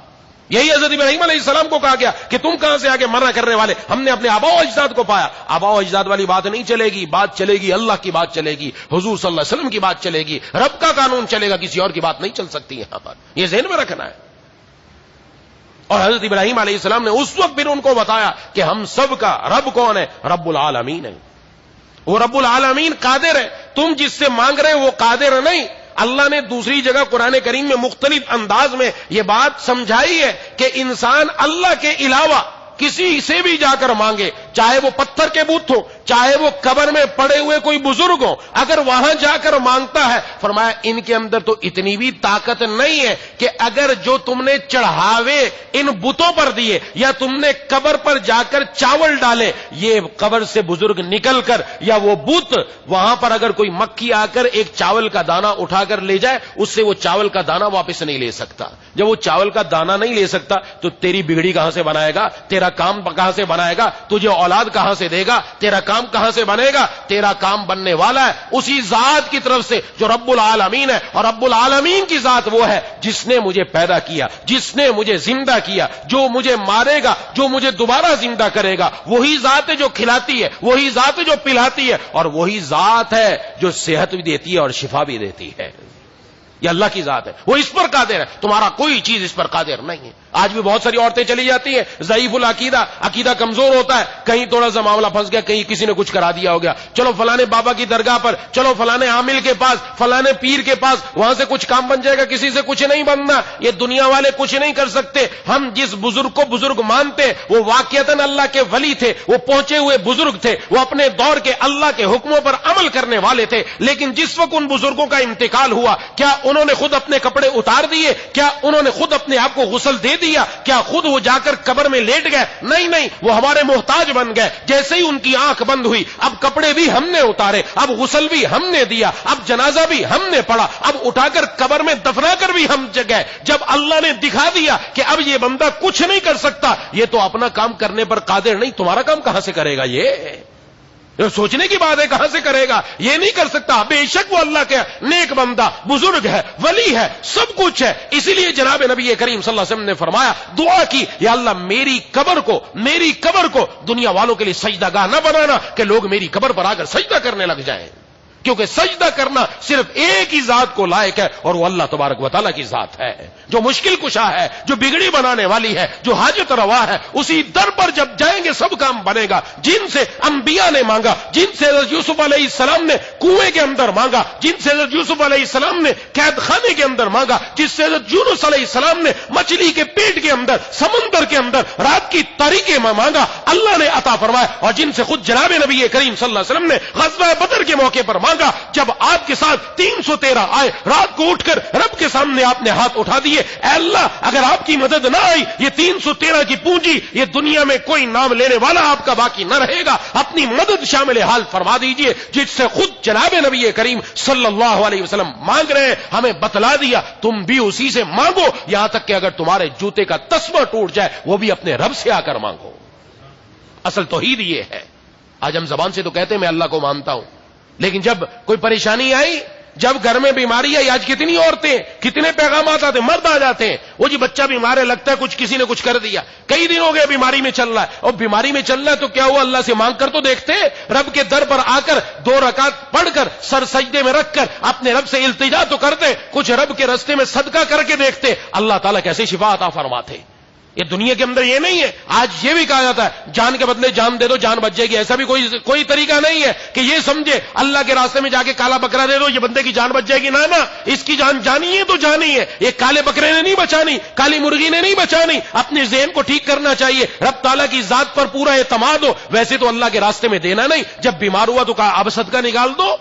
[SPEAKER 2] یہی حضرت ابراہیم علیہ السلام کو کہا گیا کہ تم کہاں سے آگے منع کرنے والے، ہم نے اپنے آباء و اجداد کو پایا. آباء و اجداد والی بات نہیں چلے گی، بات چلے گی اللہ کی بات چلے گی، حضور صلی اللہ علیہ وسلم کی بات چلے گی، رب کا قانون چلے گا، کسی اور کی بات نہیں چل سکتی. یہاں پر یہ ذہن میں رکھنا ہے. اور حضرت ابراہیم علیہ السلام نے اس وقت پھر ان کو بتایا کہ ہم سب کا رب کون ہے، رب العالمین ہے. وہ رب العالمین قادر ہے، تم جس سے مانگ رہے وہ قادر نہیں. اللہ نے دوسری جگہ قرآن کریم میں مختلف انداز میں یہ بات سمجھائی ہے کہ انسان اللہ کے علاوہ کسی سے بھی جا کر مانگے، چاہے وہ پتھر کے بت ہو، چاہے وہ قبر میں پڑے ہوئے کوئی بزرگ ہو، اگر وہاں جا کر مانگتا ہے، فرمایا ان کے اندر تو اتنی بھی طاقت نہیں ہے کہ اگر جو تم نے چڑھاوے ان بتوں پر دیے یا تم نے قبر پر جا کر چاول ڈالے، یہ قبر سے بزرگ نکل کر یا وہ بت وہاں پر اگر کوئی مکھی آ کر ایک چاول کا دانہ اٹھا کر لے جائے، اس سے وہ چاول کا دانہ واپس نہیں لے سکتا. جب وہ چاول کا دانہ نہیں لے سکتا تو تیری بگڑی کہاں سے بنائے گا، تیرا کام کہاں سے بنائے گا، تجھے اولاد کہاں سے دے گا، تیرا کام کہاں سے بنے گا. تیرا کام بننے والا ہے اسی ذات کی طرف سے جو رب العالمین ہے. اور رب العالمین کی ذات وہ ہے جس نے مجھے پیدا کیا، جس نے مجھے زندہ کیا، جو مجھے مارے گا، جو مجھے دوبارہ زندہ کرے گا. وہی ذات ہے جو کھلاتی ہے، وہی ذات ہے جو پلاتی ہے، اور وہی ذات ہے جو صحت بھی دیتی ہے اور شفا بھی دیتی ہے. یہ اللہ کی ذات ہے، وہ اس پر قادر ہے، تمہارا کوئی چیز اس پر قادر نہیں ہے. آج بھی بہت ساری عورتیں چلی جاتی ہیں ضعیف العقیدہ، عقیدہ کمزور ہوتا ہے، کہیں تھوڑا سا معاملہ پھنس گیا، کہیں کسی نے کچھ کرا دیا ہو گیا، چلو فلانے بابا کی درگاہ پر، چلو فلانے عامل کے پاس، فلانے پیر کے پاس، وہاں سے کچھ کام بن جائے گا، کسی سے کچھ نہیں بننا، یہ دنیا والے کچھ نہیں کر سکتے۔ ہم جس بزرگ کو بزرگ مانتے وہ واقعتاً اللہ کے ولی تھے، وہ پہنچے ہوئے بزرگ تھے، وہ اپنے دور کے اللہ کے حکموں پر عمل کرنے والے تھے، لیکن جس وقت ان بزرگوں کا انتقال ہوا، کیا انہوں نے خود اپنے کپڑے اتار دیے؟ کیا انہوں نے خود اپنے آپ کو غسل دے دیا؟ کیا خود وہ جا کر قبر میں لیٹ گئے؟ نہیں، وہ ہمارے محتاج بن گئے۔ جیسے ہی ان کی آنکھ بند ہوئی، اب کپڑے بھی ہم نے اتارے، اب غسل بھی ہم نے دیا، اب جنازہ بھی ہم نے پڑھا، اب اٹھا کر قبر میں دفنا کر بھی ہم گئے۔ جب اللہ نے دکھا دیا کہ اب یہ بندہ کچھ نہیں کر سکتا، یہ تو اپنا کام کرنے پر قادر نہیں، تمہارا کام کہاں سے کرے گا؟ یہ سوچنے کی بات ہے، کہاں سے کرے گا؟ یہ نہیں کر سکتا۔ بے شک وہ اللہ کے نیک بندہ، بزرگ ہے، ولی ہے، سب کچھ ہے۔ اسی لیے جناب نبی کریم صلی اللہ علیہ وسلم نے فرمایا، دعا کی، یا اللہ میری قبر کو دنیا والوں کے لیے سجدہ گاہ نہ بنانا کہ لوگ میری قبر پر آ کر سجدہ کرنے لگ جائیں، کیونکہ سجدہ کرنا صرف ایک ہی ذات کو لائق ہے، اور وہ اللہ تبارک و تعالیٰ کی ذات ہے، جو مشکل کشا ہے، جو بگڑی بنانے والی ہے، جو حاجت روا ہے۔ اسی در پر جب جائیں گے سب کام بنے گا۔ جن سے انبیاء نے مانگا، جن سے حضرت یوسف علیہ السلام نے کنویں کے اندر مانگا، جن سے حضرت یوسف علیہ السلام نے قید خانے کے اندر مانگا، جس سے حضرت یونس علیہ السلام نے مچھلی کے پیٹ کے اندر، سمندر کے اندر رات کی تاریکی میں مانگا، اللہ نے عطا فرمایا۔ اور جن سے خود جناب نبی کریم صلی اللہ علیہ وسلم نے غزوہ بدر کے موقع پر مانگا، جب آپ کے ساتھ 313 آئے، رات کو اٹھ کر رب کے سامنے آپ نے ہاتھ اٹھا دیے، اے اللہ اگر آپ کی مدد نہ آئی، یہ 313 کی پونجی، یہ دنیا میں کوئی نام لینے والا آپ کا باقی نہ رہے گا، اپنی مدد شامل حال فرما دیجئے۔ جس سے خود جناب نبی کریم صلی اللہ علیہ وسلم مانگ رہے ہیں، ہمیں بتلا دیا تم بھی اسی سے مانگو، یہاں تک کہ اگر تمہارے جوتے کا تسمہ ٹوٹ جائے وہ بھی اپنے رب سے آ کر مانگو۔ اصل توحید یہ ہے۔ آج ہم زبان سے تو کہتے ہیں میں اللہ کو مانتا ہوں، لیکن جب کوئی پریشانی آئی، جب گھر میں بیماری آئی، آج کتنی عورتیں، کتنے پیغامات آتے ہیں، مرد آ جاتے ہیں، وہ جی بچہ بیمار ہے، لگتا ہے کسی نے کچھ کر دیا، کئی دن ہو گئے بیماری میں چل رہا ہے، اور بیماری میں چل رہا ہے تو کیا ہوا، اللہ سے مانگ کر تو دیکھتے، رب کے در پر آ کر 2 رکعت پڑھ کر سر سجدے میں رکھ کر اپنے رب سے التجا تو کرتے، کچھ رب کے راستے میں صدقہ کر کے دیکھتے، اللہ تعالیٰ کیسے شفا عطا فرماتے۔ یہ دنیا کے اندر یہ نہیں ہے۔ آج یہ بھی کہا جاتا ہے جان کے بدلے جان دے دو، جان بچ جائے گی، ایسا بھی کوئی طریقہ نہیں ہے کہ یہ سمجھے اللہ کے راستے میں جا کے کالا بکرا دے دو یہ بندے کی جان بچ جائے گی۔ نہ اس کی جان جانی ہے تو جانی ہے، یہ کالے بکرے نے نہیں بچانی، کالی مرغی نے نہیں بچانی۔ اپنے ذہن کو ٹھیک کرنا چاہیے، رب تعالیٰ کی ذات پر پورا اعتماد ہو۔ ویسے تو اللہ کے راستے میں دینا نہیں، جب بیمار ہوا تو کہا اب صدقہ نکال دو۔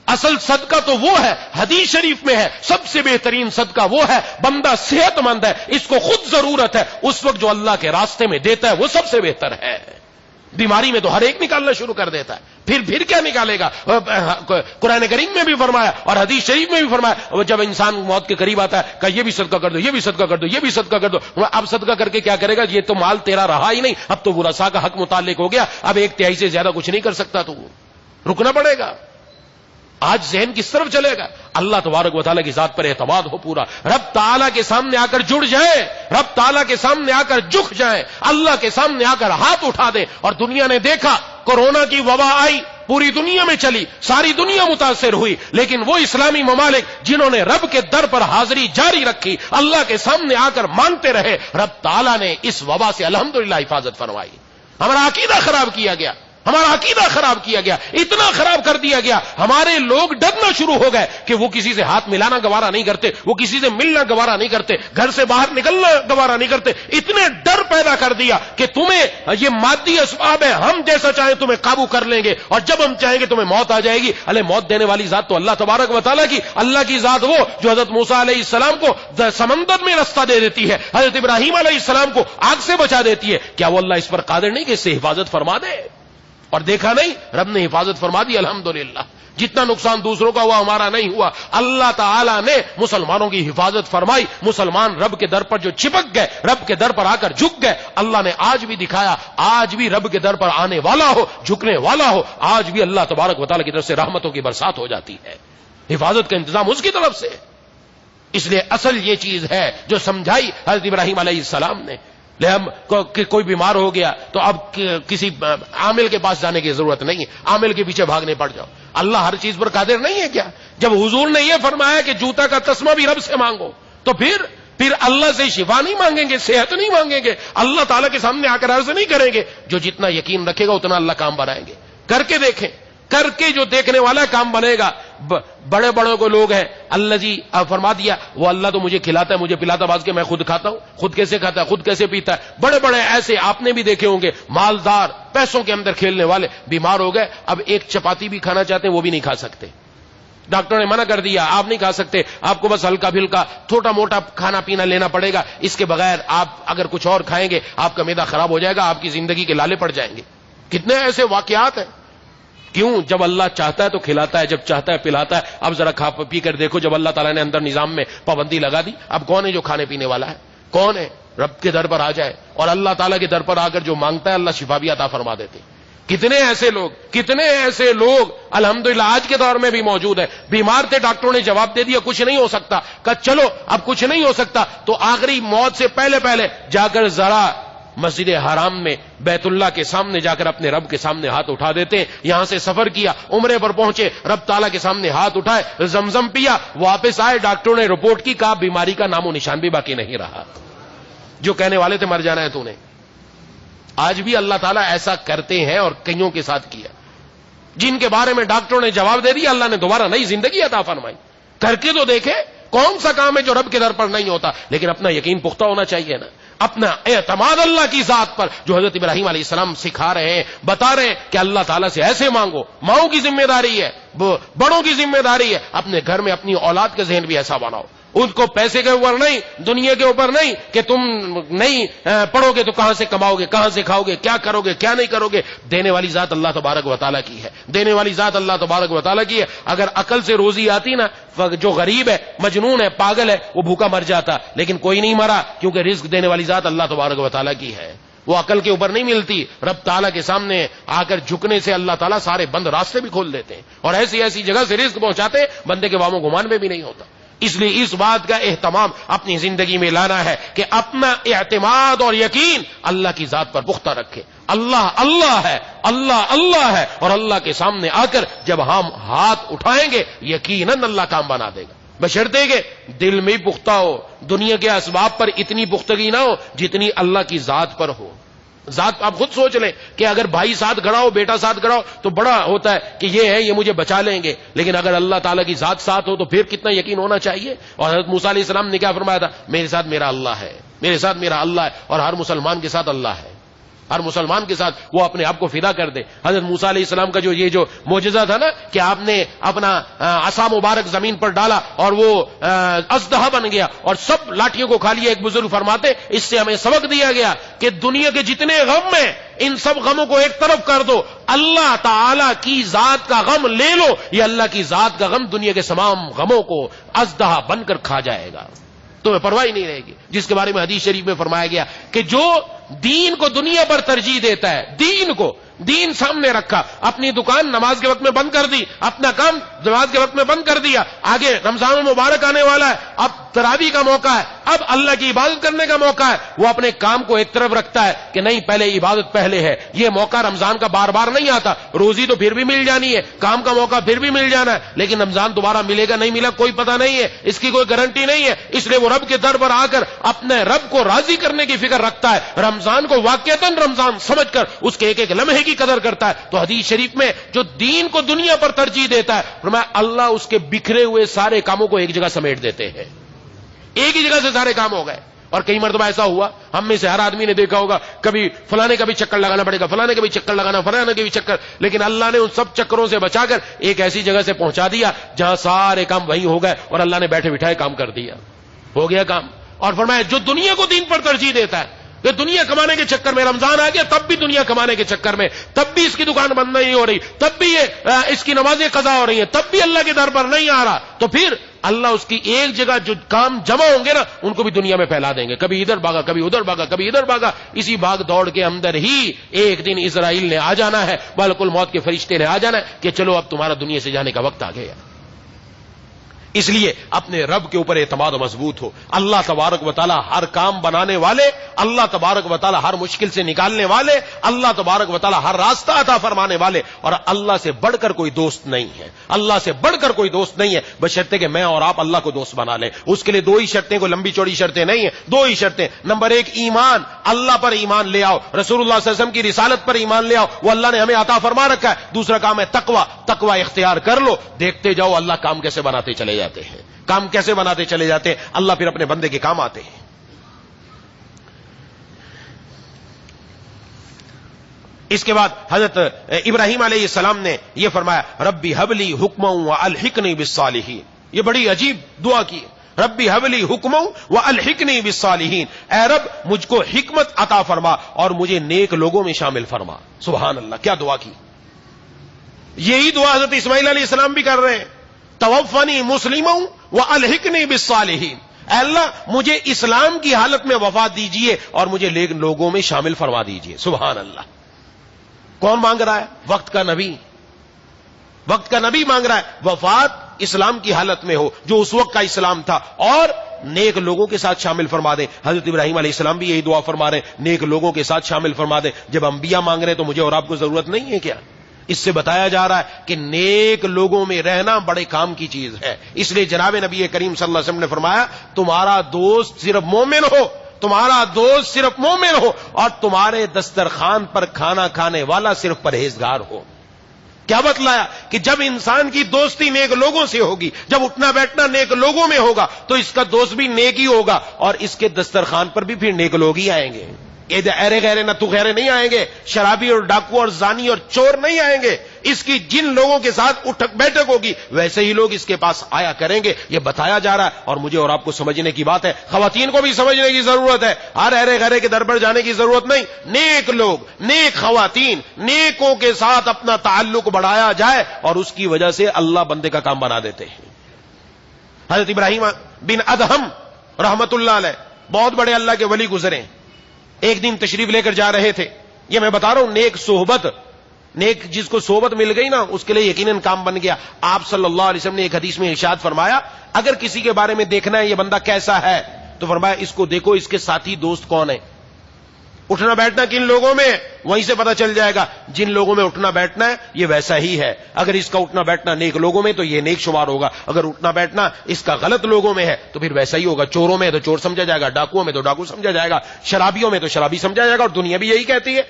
[SPEAKER 2] اصل صدقہ تو وہ ہے، حدیث شریف میں ہے، سب سے بہترین صدقہ وہ ہے بندہ صحت مند ہے، اس کو خود ضرورت ہے، اس وقت جو اللہ کے راستے میں دیتا ہے وہ سب سے بہتر ہے۔ بیماری میں تو ہر ایک نکالنا شروع کر دیتا ہے، پھر کیا نکالے گا؟ قرآن کریم میں بھی فرمایا اور حدیث شریف میں بھی فرمایا، جب انسان موت کے قریب آتا ہے کہ یہ بھی صدقہ کر دو، یہ بھی صدقہ کر دو، یہ بھی صدقہ کر دو۔ اب صدقہ کر کے کیا کرے گا؟ یہ تو مال تیرا رہا ہی نہیں، اب تو ورثاء کا حق متعلق ہو گیا، اب 1/3 سے زیادہ کچھ نہیں کر سکتا، تو رکنا پڑے گا۔ آج ذہن کس طرف چلے گا؟ اللہ تبارک و تعالیٰ کی ذات پر اعتماد ہو پورا، رب تعالیٰ کے سامنے آ کر جڑ جائیں، رب تعالیٰ کے سامنے آ کر جھک جائیں، اللہ کے سامنے آ کر ہاتھ اٹھا دیں۔ اور دنیا نے دیکھا کورونا کی وبا آئی، پوری دنیا میں چلی، ساری دنیا متاثر ہوئی، لیکن وہ اسلامی ممالک جنہوں نے رب کے در پر حاضری جاری رکھی، اللہ کے سامنے آ کر مانگتے رہے، رب تعالیٰ نے اس وبا سے الحمدللہ حفاظت فرمائی۔ ہمارا عقیدہ خراب کیا گیا، ہمارا عقیدہ خراب کیا گیا، اتنا خراب کر دیا گیا، ہمارے لوگ ڈرنا شروع ہو گئے کہ وہ کسی سے ہاتھ ملانا گوارا نہیں کرتے، وہ کسی سے ملنا گوارا نہیں کرتے، گھر سے باہر نکلنا گوارا نہیں کرتے۔ اتنے ڈر پیدا کر دیا کہ تمہیں یہ مادی اسباب ہے، ہم جیسا چاہیں تمہیں قابو کر لیں گے، اور جب ہم چاہیں گے تمہیں موت آ جائے گی۔ ارے موت دینے والی ذات تو اللہ تبارک و تعالیٰ کی، اللہ کی ذات وہ جو حضرت موسیٰ علیہ السلام کو سمندر میں رستہ دے دیتی ہے، حضرت ابراہیم علیہ السلام کو آگ سے بچا دیتی ہے، کیا وہ اللہ اس پر قادر نہیں کہ اس سے حفاظت فرما دے؟ اور دیکھا نہیں، رب نے حفاظت فرما دی الحمدللہ۔ جتنا نقصان دوسروں کا ہوا ہمارا نہیں ہوا، اللہ تعالیٰ نے مسلمانوں کی حفاظت فرمائی۔ مسلمان رب کے در پر جو چپک گئے، رب کے در پر آ کر جھک گئے، اللہ نے آج بھی دکھایا، آج بھی رب کے در پر آنے والا ہو، جھکنے والا ہو، آج بھی اللہ تبارک و تعالیٰ کی طرف سے رحمتوں کی برسات ہو جاتی ہے، حفاظت کا انتظام اس کی طرف سے۔ اس لیے اصل یہ چیز ہے جو سمجھائی حضرت ابراہیم علیہ السلام نے، کوئی بیمار ہو گیا تو اب کسی عامل کے پاس جانے کی ضرورت نہیں ہے، عامل کے پیچھے بھاگنے پڑ جاؤ۔ اللہ ہر چیز پر قادر نہیں ہے کیا؟ جب حضور نے یہ فرمایا کہ جوتا کا تسمہ بھی رب سے مانگو، تو پھر پھر اللہ سے شفا نہیں مانگیں گے, صحت نہیں مانگیں گے, اللہ تعالیٰ کے سامنے آ کر عرض نہیں کریں گے. جو جتنا یقین رکھے گا اتنا اللہ کام بنائیں گے. کر کے دیکھیں, کر کے جو دیکھنے والا کام بنے گا. بڑے بڑوں کو لوگ ہیں, اللہ جی فرما دیا وہ اللہ تو مجھے کھلاتا ہے, مجھے پلاتا, باز کے میں خود کھاتا ہوں. خود کیسے کھاتا ہے, خود کیسے پیتا ہے. بڑے بڑے ایسے آپ نے بھی دیکھے ہوں گے, مالدار, پیسوں کے اندر کھیلنے والے, بیمار ہو گئے, اب ایک چپاتی بھی کھانا چاہتے ہیں وہ بھی نہیں کھا سکتے. ڈاکٹر نے منع کر دیا, آپ نہیں کھا سکتے, آپ کو بس ہلکا پھلکا چھوٹا موٹا کھانا پینا لینا پڑے گا, اس کے بغیر آپ اگر کچھ اور کھائیں گے آپ کا معدہ خراب ہو جائے گا, آپ کی زندگی کے لالے پڑ جائیں گے. کتنے ایسے واقعات ہیں. کیوں؟ جب اللہ چاہتا ہے تو کھلاتا ہے, جب چاہتا ہے پلاتا ہے. اب ذرا کھا پی کر دیکھو, جب اللہ تعالیٰ نے اندر نظام میں پابندی لگا دی, اب کون ہے جو کھانے پینے والا ہے؟ کون ہے؟ رب کے در پر آ جائے, اور اللہ تعالیٰ کے در پر آ کر جو مانگتا ہے اللہ شفا بھی عطا فرما دیتے. کتنے ایسے لوگ الحمدللہ آج کے دور میں بھی موجود ہیں. بیمار تھے, ڈاکٹروں نے جواب دے دیا کچھ نہیں ہو سکتا, کہا چلو اب کچھ نہیں ہو سکتا, تو آخری موت سے پہلے جا کر ذرا مسجد حرام میں بیت اللہ کے سامنے جا کر اپنے رب کے سامنے ہاتھ اٹھا دیتے ہیں. یہاں سے سفر کیا, عمرے پر پہنچے, رب تعالیٰ کے سامنے ہاتھ اٹھائے, زمزم پیا, واپس آئے, ڈاکٹروں نے رپورٹ کی, کہا بیماری کا نام و نشان بھی باقی نہیں رہا. جو کہنے والے تھے مر جانا ہے تو نے. آج بھی اللہ تعالیٰ ایسا کرتے ہیں, اور کئیوں کے ساتھ کیا. جن کے بارے میں ڈاکٹروں نے جواب دے دیا, اللہ نے دوبارہ نئی زندگی عطا فرمائی. کر کے تو دیکھے کون سا کام ہے جو رب کے در پر نہیں ہوتا. لیکن اپنا یقین پختہ ہونا چاہیے نا, اپنا اعتماد اللہ کی ذات پر, جو حضرت ابراہیم علیہ السلام سکھا رہے ہیں, بتا رہے ہیں کہ اللہ تعالیٰ سے ایسے مانگو. ماؤں کی ذمہ داری ہے, بڑوں کی ذمہ داری ہے, اپنے گھر میں اپنی اولاد کا ذہن بھی ایسا بناؤ. ان کو پیسے کے اوپر نہیں, دنیا کے اوپر نہیں کہ تم نہیں پڑھو گے تو کہاں سے کماؤ گے, کہاں سے کھاؤ گے, کیا کرو گے, کیا نہیں کرو گے. دینے والی ذات اللہ تبارک و تعالیٰ کی ہے, دینے والی ذات اللہ تبارک و تعالیٰ کی ہے. اگر عقل سے روزی آتی نا, جو غریب ہے, مجنون ہے, پاگل ہے, وہ بھوکا مر جاتا, لیکن کوئی نہیں مرا, کیونکہ رزق دینے والی ذات اللہ تبارک و تعالیٰ کی ہے. وہ عقل کے اوپر نہیں ملتی. رب تعالیٰ کے سامنے آ کر جھکنے سے اللہ تعالیٰ سارے بند راستے بھی کھول دیتے ہیں, اور ایسی جگہ سے رزق پہنچاتے ہیں بندے کے واموں گمان میں بھی نہیں ہوتا. اس لیے اس بات کا اہتمام اپنی زندگی میں لانا ہے کہ اپنا اعتماد اور یقین اللہ کی ذات پر پختہ رکھے. اللہ ہے, اللہ ہے, اور اللہ کے سامنے آ کر جب ہم ہاتھ اٹھائیں گے یقیناً اللہ کام بنا دے گا, بشرطے کہ دل میں پختہ ہو. دنیا کے اسباب پر اتنی پختگی نہ ہو جتنی اللہ کی ذات پر ہو. ذات آپ خود سوچ لیں کہ اگر بھائی ساتھ کھڑا ہو, بیٹا ساتھ کھڑا ہو تو بڑا ہوتا ہے کہ یہ ہے, یہ مجھے بچا لیں گے. لیکن اگر اللہ تعالیٰ کی ذات ساتھ ہو تو پھر کتنا یقین ہونا چاہیے. اور حضرت موسیٰ علیہ السلام نے کیا فرمایا تھا, میرے ساتھ میرا اللہ ہے, میرے ساتھ میرا اللہ ہے. اور ہر مسلمان کے ساتھ اللہ ہے, ہر مسلمان کے ساتھ وہ اپنے آپ کو فدا کر دے. حضرت موسیٰ علیہ السلام کا جو معجزہ تھا نا کہ آپ نے اپنا عصا مبارک زمین پر ڈالا اور وہ اژدہا بن گیا اور سب لاٹھیوں کو کھا لیا. ایک بزرگ فرماتے اس سے ہمیں سبق دیا گیا کہ دنیا کے جتنے غم ہیں ان سب غموں کو ایک طرف کر دو, اللہ تعالی کی ذات کا غم لے لو. یہ اللہ کی ذات کا غم دنیا کے تمام غموں کو اژدہا بن کر کھا جائے گا, تمہیں پرواہ ہی نہیں رہے گی. جس کے بارے میں حدیث شریف میں فرمایا گیا کہ جو دین کو دنیا پر ترجیح دیتا ہے, دین سامنے رکھا, اپنی دکان نماز کے وقت میں بند کر دی, اپنا کام نماز کے وقت میں بند کر دیا, آگے رمضان المبارک آنے والا ہے, اب تراویح کا موقع ہے, اب اللہ کی عبادت کرنے کا موقع ہے, وہ اپنے کام کو ایک طرف رکھتا ہے کہ نہیں پہلے عبادت پہلے ہے. یہ موقع رمضان کا بار بار نہیں آتا, روزی تو پھر بھی مل جانی ہے, کام کا موقع پھر بھی مل جانا ہے, لیکن رمضان دوبارہ ملے گا نہیں ملا کوئی پتہ نہیں ہے, اس کی کوئی گارنٹی نہیں ہے. اس لیے وہ رب کے در پر آ کر اپنے رب کو راضی کرنے کی فکر رکھتا ہے, رمضان کو واقعتاً رمضان سمجھ کر اس کے ایک ایک لمحے کی قدر کرتا ہے. تو حدیث شریف میں جو دین کو دنیا پر ترجیح دیتا ہے, فرمایا اللہ اس کے بکھرے ہوئے سارے کاموں کو ایک جگہ سمیٹ دیتے ہیں, ایک ہی جگہ سے سارے کام ہو گئے. اور کئی مرتبہ ایسا ہوا, ہم میں سے ہر آدمی نے دیکھا ہوگا, کبھی فلانے کا بھی چکر لگانا پڑے گا, فلانے کا بھی چکر لگانا, فلانے کا بھی چکر, لیکن اللہ نے ان سب چکروں سے بچا کر ایک ایسی جگہ سے پہنچا دیا جہاں سارے کام وہیں ہو گئے, اور اللہ نے بیٹھے بٹھائے کام کر دیا, ہو گیا کام. اور فرمایا جو دنیا کو دین پر ترجیح دیتا ہے, کہ دنیا کمانے کے چکر میں رمضان آ گیا, تب بھی دنیا کمانے کے چکر میں, تب بھی اس کی دکان بند نہیں ہو رہی, تب بھی اس کی نمازیں قضا ہو رہی ہیں, تب بھی اللہ کے در پر نہیں آ رہا, تو پھر اللہ اس کی ایک جگہ جو کام جمع ہوں گے نا ان کو بھی دنیا میں پھیلا دیں گے. کبھی ادھر بھاگا, کبھی ادھر بھاگا, کبھی ادھر بھاگا. اسی بھاگ دوڑ کے اندر ہی ایک دن اسرائیل نے آ جانا ہے, ملک الموت کے فرشتے نے آ جانا ہے کہ چلو اب تمہارا دنیا سے جانے کا وقت آ گیا. اس لیے اپنے رب کے اوپر اعتماد مضبوط ہو. اللہ تبارک و تعالی ہر کام بنانے والے, اللہ تبارک و تعالی ہر مشکل سے نکالنے والے, اللہ تبارک و تعالی ہر راستہ عطا فرمانے والے, اور اللہ سے بڑھ کر کوئی دوست نہیں ہے. اللہ سے بڑھ کر کوئی دوست نہیں ہے, بشرطے کہ میں اور آپ اللہ کو دوست بنا لیں. اس کے لیے دو ہی شرطیں, کو لمبی چوڑی شرطیں نہیں ہیں, دو ہی شرطیں. نمبر ایک, ایمان, اللہ پر ایمان لے آؤ, رسول اللہ صلی اللہ علیہ وسلم کی رسالت پر ایمان لے آؤ, وہ اللہ نے ہمیں عطا فرما رکھا ہے. دوسرا کام ہے تقوی, تقوی اختیار کر لو, دیکھتے جاؤ اللہ کام کیسے بناتے چلے جاتے ہیں, کام کیسے بناتے چلے جاتے ہیں, اللہ پھر اپنے بندے کے کام آتے ہیں. اس کے بعد حضرت ابراہیم علیہ السلام نے یہ فرمایا, ربی حبلی حکما والحقنی بالصالحین. یہ بڑی عجیب دعا کی, ربی حبلی حکما والحقنی بالصالحین, اے رب مجھ کو حکمت عطا فرما اور مجھے نیک لوگوں میں شامل فرما. سبحان اللہ, کیا دعا کی. یہی دعا حضرت اسماعیل علیہ السلام بھی کر رہے ہیں, توفنی مسلما والحقنی بالصالحین. اے اللہ مجھے اسلام کی حالت میں وفات دیجئے اور مجھے نیک لوگوں میں شامل فرما دیجئے. سبحان اللہ. کون مانگ رہا ہے؟ وقت کا نبی, وقت کا نبی مانگ رہا ہے وفات اسلام کی حالت میں ہو جو اس وقت کا اسلام تھا, اور نیک لوگوں کے ساتھ شامل فرما دیں. حضرت ابراہیم علیہ السلام بھی یہی دعا فرما رہے ہیں, نیک لوگوں کے ساتھ شامل فرما دیں. جب انبیاء مانگ رہے ہیں تو مجھے اور آپ کو ضرورت نہیں ہے کیا؟ اس سے بتایا جا رہا ہے کہ نیک لوگوں میں رہنا بڑے کام کی چیز ہے. اس لیے جناب نبی کریم صلی اللہ علیہ وسلم نے فرمایا, تمہارا دوست صرف مومن ہو, تمہارا دوست صرف مومن ہو, اور تمہارے دسترخوان پر کھانا کھانے والا صرف پرہیزگار ہو. کیا بتلایا کہ جب انسان کی دوستی نیک لوگوں سے ہوگی, جب اٹھنا بیٹھنا نیک لوگوں میں ہوگا, تو اس کا دوست بھی نیک ہی ہوگا, اور اس کے دسترخوان پر بھی پھر نیک لوگ ہی آئیں گے. ایرے غیرے نہ تو غیرے نہیں آئیں گے, شرابی اور ڈاکو اور زانی اور چور نہیں آئیں گے. اس کی جن لوگوں کے ساتھ اٹھک بیٹھک ہوگی ویسے ہی لوگ اس کے پاس آیا کریں گے. یہ بتایا جا رہا ہے, اور مجھے اور آپ کو سمجھنے کی بات ہے, خواتین کو بھی سمجھنے کی ضرورت ہے. ہر ایرے غیرے کے در پر جانے کی ضرورت نہیں. نیک لوگ, نیک خواتین, نیکوں کے ساتھ اپنا تعلق بڑھایا جائے, اور اس کی وجہ سے اللہ بندے کا کام بنا دیتے ہیں. حضرت ابراہیم بن ادہم رحمت اللہ علیہ بہت بڑے اللہ کے ولی گزرے. ایک دن تشریف لے کر جا رہے تھے. یہ میں بتا رہا ہوں, نیک صحبت, نیک جس کو صحبت مل گئی نا اس کے لیے یقیناً کام بن گیا. آپ صلی اللہ علیہ وسلم نے ایک حدیث میں ارشاد فرمایا, اگر کسی کے بارے میں دیکھنا ہے یہ بندہ کیسا ہے, تو فرمایا اس کو دیکھو اس کے ساتھی دوست کون ہے. اٹھنا بیٹھنا کن لوگوں میں, وہیں سے پتہ چل جائے گا. جن لوگوں میں اٹھنا بیٹھنا ہے یہ ویسا ہی ہے. اگر اس کا اٹھنا بیٹھنا نیک لوگوں میں تو یہ نیک شمار ہوگا, اگر اٹھنا بیٹھنا اس کا غلط لوگوں میں ہے تو پھر ویسا ہی ہوگا. چوروں میں تو چور سمجھا جائے گا, ڈاکوؤں میں تو ڈاکو سمجھا جائے گا, شرابیوں میں تو شرابی سمجھا جائے گا. اور دنیا بھی یہی کہتی ہے,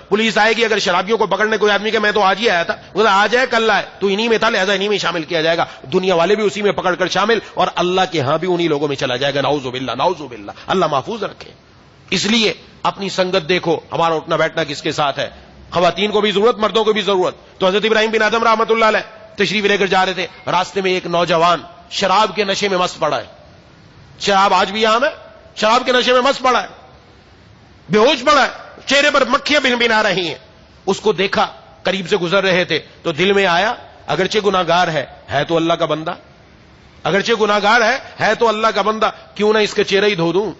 [SPEAKER 2] پولیس آئے گی اگر شرابیوں کو پکڑنے کوئی آدمی کہ میں تو آج ہی آیا تھا, وہ آج ہے کل آئے, تو انہی میں تھا لہذا انہی میں شامل کیا جائے گا. دنیا والے بھی اسی میں پکڑ کر شامل, اور اللہ کے ہاں بھی انہی لوگوں میں چلا جائے گا. نعوذ باللہ, نعوذ باللہ, اللہ محفوظ رکھے. اس لیے اپنی سنگت دیکھو, ہمارا اٹھنا بیٹھنا کس کے ساتھ ہے. خواتین کو بھی ضرورت, مردوں کو بھی ضرورت. تو حضرت ابراہیم بن آدم رحمۃ اللہ علیہ تشریف لے کر جا رہے تھے, راستے میں ایک نوجوان شراب کے نشے میں مست پڑا ہے. شراب آج بھی عام ہے, شراب کے نشے میں مست پڑا ہے, بے ہوش پڑا ہے, چہرے پر مکھیاں بن بن آ رہی ہیں. اس کو دیکھا, قریب سے گزر رہے تھے تو دل میں آیا, اگرچہ گناہگار ہے تو اللہ کا بندہ, اگرچہ گناہگار ہے تو اللہ کا بندہ, کیوں نہ اس کا چہرہ ہی دھو دوں,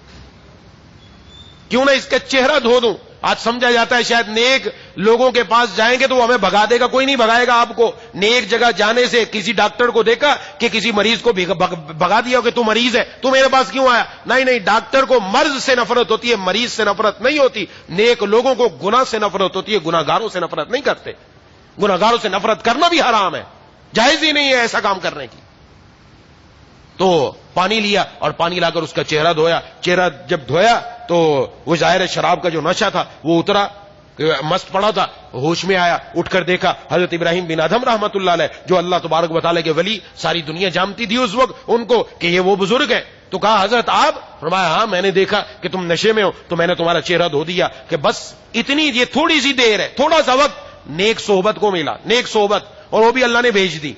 [SPEAKER 2] کیوں نہ اس کا چہرہ دھو دوں. آج سمجھا جاتا ہے شاید نیک لوگوں کے پاس جائیں گے تو وہ ہمیں بھگا دے گا. کوئی نہیں بھگائے گا آپ کو. نیک جگہ جانے سے کسی ڈاکٹر کو دیکھا کہ کسی مریض کو بھگا دیا کہ تو مریض ہے, تو میرے پاس کیوں آیا؟ نہیں, ڈاکٹر کو مرض سے نفرت ہوتی ہے, مریض سے نفرت نہیں ہوتی. نیک لوگوں کو گناہ سے نفرت ہوتی ہے, گناہگاروں سے نفرت نہیں کرتے. گناہگاروں سے نفرت کرنا بھی حرام ہے, جائز ہی نہیں ہے ایسا کام کرنے کی. تو پانی لیا اور پانی لا کر اس کا چہرہ دھویا. چہرہ جب دھویا تو وہ ظاہر شراب کا جو نشہ تھا وہ اترا, مست پڑا تھا, ہوش میں آیا, اٹھ کر دیکھا حضرت ابراہیم بن ادہم رحمت اللہ علیہ جو اللہ تبارک و تعالیٰ کے ولی, ساری دنیا جانتی تھی اس وقت ان کو کہ یہ وہ بزرگ ہیں. تو کہا حضرت آپ؟ فرمایا ہاں, میں نے دیکھا کہ تم نشے میں ہو تو میں نے تمہارا چہرہ دھو دیا کہ بس اتنی, یہ تھوڑی سی دیر ہے, تھوڑا سا وقت نیک صحبت کو ملا, نیک صحبت, اور وہ بھی اللہ نے بھیج دی,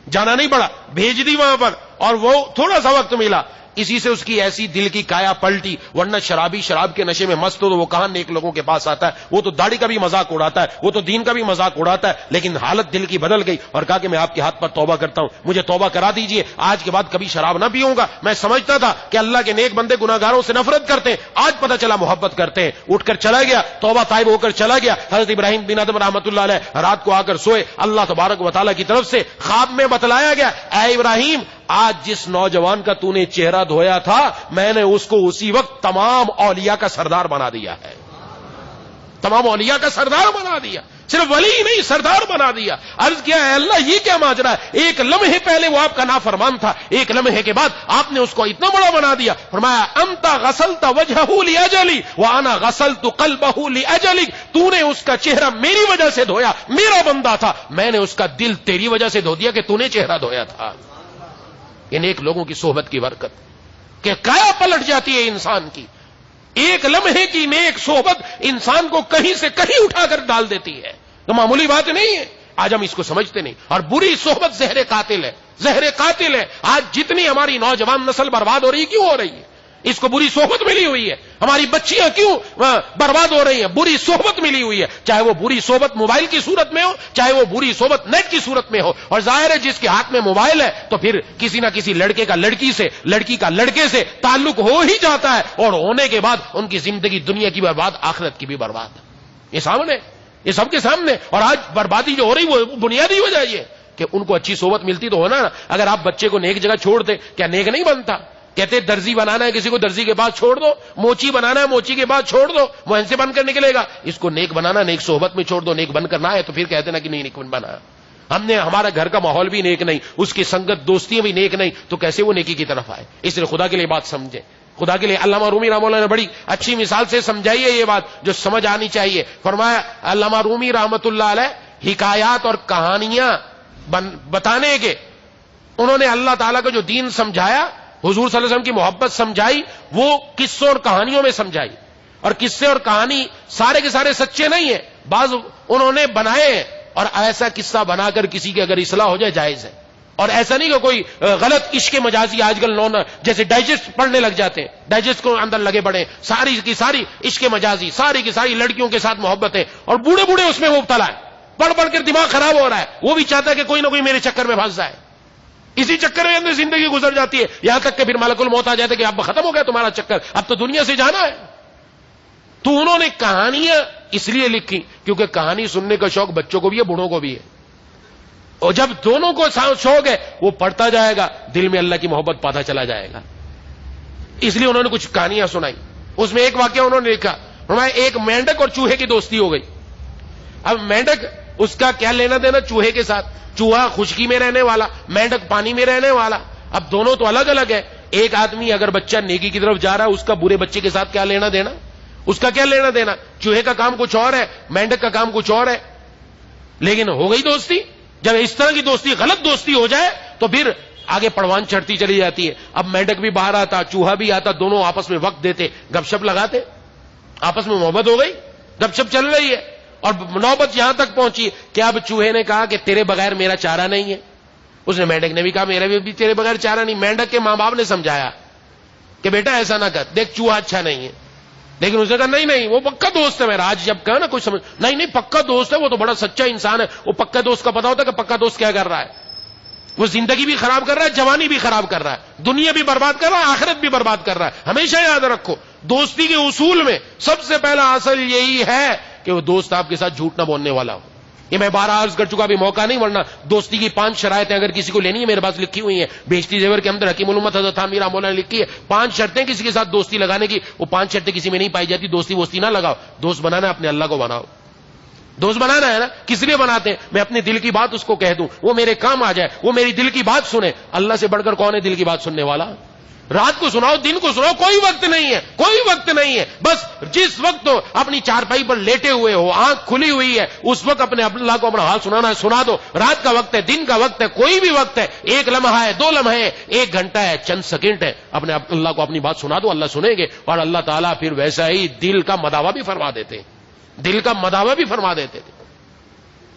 [SPEAKER 2] جانا نہیں پڑا, بھیج دی وہاں پر, اور وہ تھوڑا سا وقت ملا. اسی سے اس کی ایسی دل کی کایا پلٹی, ورنہ شرابی شراب کے نشے میں مست ہو تو وہ کہاں نیک لوگوں کے پاس آتا ہے. وہ تو داڑھی کا بھی مذاق اڑاتا ہے, وہ تو دین کا بھی مذاق اڑاتا ہے. لیکن حالت دل کی بدل گئی اور کہا کہ میں آپ کے ہاتھ پر توبہ کرتا ہوں, مجھے توبہ کرا دیجئے, آج کے بعد کبھی شراب نہ پیوں گا. میں سمجھتا تھا کہ اللہ کے نیک بندے گناہگاروں سے نفرت کرتے ہیں, آج پتہ چلا محبت کرتے ہیں. اٹھ کر چلا گیا, توبہ طائب ہو کر چلا گیا. حضرت ابراہیم بن ادہم رحمۃ اللہ علیہ رات کو آ کر سوئے, اللہ تبارک و تعالیٰ کی طرف سے خواب میں بتلایا گیا, اے ابراہیم آج جس نوجوان کا تو نے چہرہ دھویا تھا میں نے اس کو اسی وقت تمام اولیاء کا سردار بنا دیا ہے، تمام اولیاء کا سردار بنا دیا، صرف ولی ہی نہیں سردار بنا دیا۔ عرض کیا ہے اللہ یہ کیا ماجرا ہے، ایک لمحے پہلے وہ آپ کا نافرمان تھا، ایک لمحے کے بعد آپ نے اس کو اتنا بڑا بنا دیا۔ فرمایا انت غسلت وجهه لاجلی وانا غسلت قلبه لاجلک، تو نے اس کا چہرہ میری وجہ سے دھویا، میرا بندہ تھا، میں نے اس کا دل تیری وجہ سے دھو دیا کہ تو نے چہرہ دھویا تھا۔ یہ نیک لوگوں کی صحبت کی برکت کہ کایا پلٹ جاتی ہے انسان کی، ایک لمحے کی نیک صحبت انسان کو کہیں سے کہیں اٹھا کر ڈال دیتی ہے، تو معمولی بات نہیں ہے۔ آج ہم اس کو سمجھتے نہیں، اور بری صحبت زہر قاتل ہے، زہر قاتل ہے۔ آج جتنی ہماری نوجوان نسل برباد ہو رہی ہے، کیوں ہو رہی ہے؟ اس کو بری صحبت ملی ہوئی ہے۔ ہماری بچیاں کیوں برباد ہو رہی ہیں؟ بری صحبت ملی ہوئی ہے، چاہے وہ بری صحبت موبائل کی صورت میں ہو، چاہے وہ بری صحبت نیٹ کی صورت میں ہو۔ اور ظاہر ہے جس کے ہاتھ میں موبائل ہے تو پھر کسی نہ کسی لڑکے کا لڑکی سے، لڑکی کا لڑکے سے تعلق ہو ہی جاتا ہے، اور ہونے کے بعد ان کی زندگی دنیا کی برباد، آخرت کی بھی برباد۔ یہ سامنے، یہ سب کے سامنے۔ اور آج بربادی جو ہو رہی وہ بنیادی وجہ یہ کہ ان کو اچھی صحبت ملتی تو ہونا نا۔ اگر آپ بچے کو نیک جگہ چھوڑ دیں، کیا نیک نہیں بنتا؟ کہتے درزی بنانا ہے کسی کو درزی کے پاس چھوڑ دو، موچی بنانا ہے موچی کے پاس چھوڑ دو، وہ سے بن کر نکلے گا۔ اس کو نیک بنانا نیک صحبت میں چھوڑ دو، نیک بن کر نہ ہے تو پھر کہتے نا کہ نہیں نیک بنا، ہم نے ہمارا گھر کا ماحول بھی نیک نہیں، اس کی سنگت دوستیاں بھی نیک نہیں، تو کیسے وہ نیکی کی طرف آئے؟ اس لیے خدا کے لیے بات سمجھیں، خدا کے لیے۔ علامہ رومی رحمۃ اللہ نے بڑی اچھی مثال سے سمجھائی ہے یہ بات جو سمجھ آنی چاہیے۔ فرمایا علامہ رومی رحمۃ اللہ علیہ حکایات اور کہانیاں بتانے کے، انہوں نے اللہ تعالیٰ کا جو دین سمجھایا، حضور صلی اللہ علیہ وسلم کی محبت سمجھائی، وہ قصوں اور کہانیوں میں سمجھائی۔ اور قصے اور کہانی سارے کے سارے سچے نہیں ہیں، بعض انہوں نے بنائے ہیں، اور ایسا قصہ بنا کر کسی کی اگر اصلاح ہو جائے جائز ہے۔ اور ایسا نہیں کہ کوئی غلط عشق مجازی آج کل نون جیسے ڈائجسٹ پڑھنے لگ جاتے ہیں، ڈائجسٹ کو اندر لگے پڑے، ساری کی ساری عشق مجازی، ساری کی ساری لڑکیوں کے ساتھ محبت ہے، اور بوڑھے بوڑھے اس میں مبتلا ہے، پڑھ پڑھ کر دماغ خراب ہو رہا ہے، وہ بھی چاہتا ہے کہ کوئی نہ کوئی میرے چکر میں پھنس جائے، اسی چکر میں اندر زندگی گزر جاتی ہے، یہاں تک کہ پھر ملک الموت آ جاتا ہے کہ اب ختم ہو گیا تمہارا چکر، اب تو دنیا سے جانا ہے۔ تو انہوں نے کہانیاں اس لیے لکھی کیونکہ کہانی سننے کا شوق بچوں کو بھی ہے، بوڑھوں کو بھی ہے، اور جب دونوں کو شوق ہے وہ پڑھتا جائے گا، دل میں اللہ کی محبت پاتا چلا جائے گا۔ اس لیے انہوں نے کچھ کہانیاں سنائی۔ اس میں ایک واقعہ انہوں نے لکھا، ایک مینڈک اور چوہے کی دوستی ہو گئی۔ اب مینڈک اس کا کیا لینا دینا چوہے کے ساتھ، چوہا خشکی میں رہنے والا، مینڈک پانی میں رہنے والا، اب دونوں تو الگ الگ ہے۔ ایک آدمی اگر بچہ نیکی کی طرف جا رہا ہے، اس کا برے بچے کے ساتھ کیا لینا دینا، اس کا کیا لینا دینا؟ چوہے کا کام کچھ اور ہے، مینڈک کا کام کچھ اور ہے، لیکن ہو گئی دوستی۔ جب اس طرح کی دوستی غلط دوستی ہو جائے تو پھر آگے پڑوان چڑھتی چلی جاتی ہے۔ اب مینڈک بھی باہر آتا، چوہا بھی آتا، دونوں آپس میں وقت دیتے، گپ شپ لگاتے، آپس میں محبت ہو گئی، گپ شپ چل رہی ہے، اور نوبت یہاں تک پہنچی کہ اب چوہے نے کہا کہ تیرے بغیر میرا چارہ نہیں ہے، اس نے مینڈک نے بھی کہا میرا بھی تیرے بغیر چارہ نہیں۔ مینڈک کے ماں باپ نے سمجھایا کہ بیٹا ایسا نہ کر، دیکھ چوہا اچھا نہیں ہے، لیکن اس نے کہا نہیں وہ پکا دوست ہے میرا۔ آج جب کہا نا کچھ سمجھ نہیں پکا دوست ہے، وہ تو بڑا سچا انسان ہے، وہ پکا دوست کا پتا ہوتا ہے کہ پکا دوست کیا کر رہا ہے، وہ زندگی بھی خراب کر رہا ہے، جوانی بھی خراب کر رہا ہے، دنیا بھی برباد کر رہا ہے، آخرت بھی برباد کر رہا ہے۔ ہمیشہ یاد رکھو دوستی کے اصول میں سب سے پہلا اصل یہی ہے کہ وہ دوست آپ کے ساتھ جھوٹ نہ بولنے والا ہو۔ یہ میں 12 عرض کر چکا، ابھی موقع نہیں، ورنہ دوستی کی 5 شرائطیں اگر کسی کو لینی ہے میرے پاس لکھی ہوئی ہیں، بیشتی زیور کے اندر حکیم الامت حضرت تھانوی رحمۃ اللہ نے لکھی ہے 5 شرطیں کسی کے ساتھ دوستی لگانے کی۔ وہ 5 شرطیں کسی میں نہیں پائی جاتی۔ دوستی ووستی نہ لگاؤ، دوست بنانا ہے اپنے اللہ کو بناؤ۔ دوست بنانا ہے نا، کس لیے بناتے ہیں؟ میں اپنے دل کی بات اس کو کہہ دوں، وہ میرے کام آ جائے، وہ میری دل کی بات سنے۔ اللہ سے بڑھ کر کون ہے دل کی بات سننے والا؟ رات کو سناؤ، دن کو سناؤ، کوئی وقت نہیں ہے، کوئی وقت نہیں ہے۔ بس جس وقت اپنی چارپائی پر لیٹے ہوئے ہو، آنکھ کھلی ہوئی ہے، اس وقت اپنے اللہ کو اپنا حال سنانا ہے، سنا دو۔ رات کا وقت ہے، دن کا وقت ہے، کوئی بھی وقت ہے، 1 لمحہ ہے، 2 لمحے ہے، 1 گھنٹہ ہے، چند سیکنڈ ہے، اپنے اللہ کو اپنی بات سنا دو، اللہ سنیں گے۔ اور اللہ تعالیٰ پھر ویسا ہی دل کا مداوا بھی فرما دیتے، دل کا مداوا بھی فرما دیتے تھے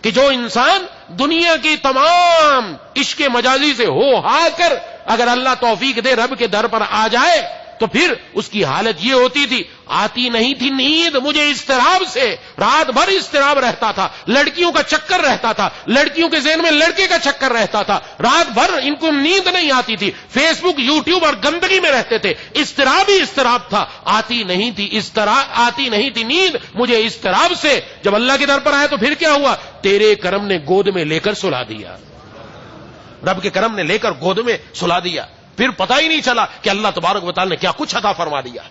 [SPEAKER 2] کہ جو انسان دنیا کی تمام عشق مجازی سے ہو ہا کر اگر اللہ توفیق دے رب کے در پر آ جائے تو پھر اس کی حالت یہ ہوتی تھی، آتی نہیں تھی نیند مجھے اضطراب سے، رات بھر اضطراب رہتا تھا، لڑکیوں کا چکر رہتا تھا، لڑکیوں کے ذہن میں لڑکے کا چکر رہتا تھا، رات بھر ان کو نیند نہیں آتی تھی، فیس بک یوٹیوب اور گندگی میں رہتے تھے، اضطراب ہی اضطراب تھا، آتی نہیں تھی نیند مجھے اضطراب سے۔ جب اللہ کے در پر آیا تو پھر کیا ہوا؟ تیرے کرم نے گود میں لے کر سلا دیا، رب کے کرم نے لے کر گود میں سلا دیا، پھر پتہ ہی نہیں چلا کہ اللہ تبارک و تعالی نے کیا کچھ عطا فرما دیا۔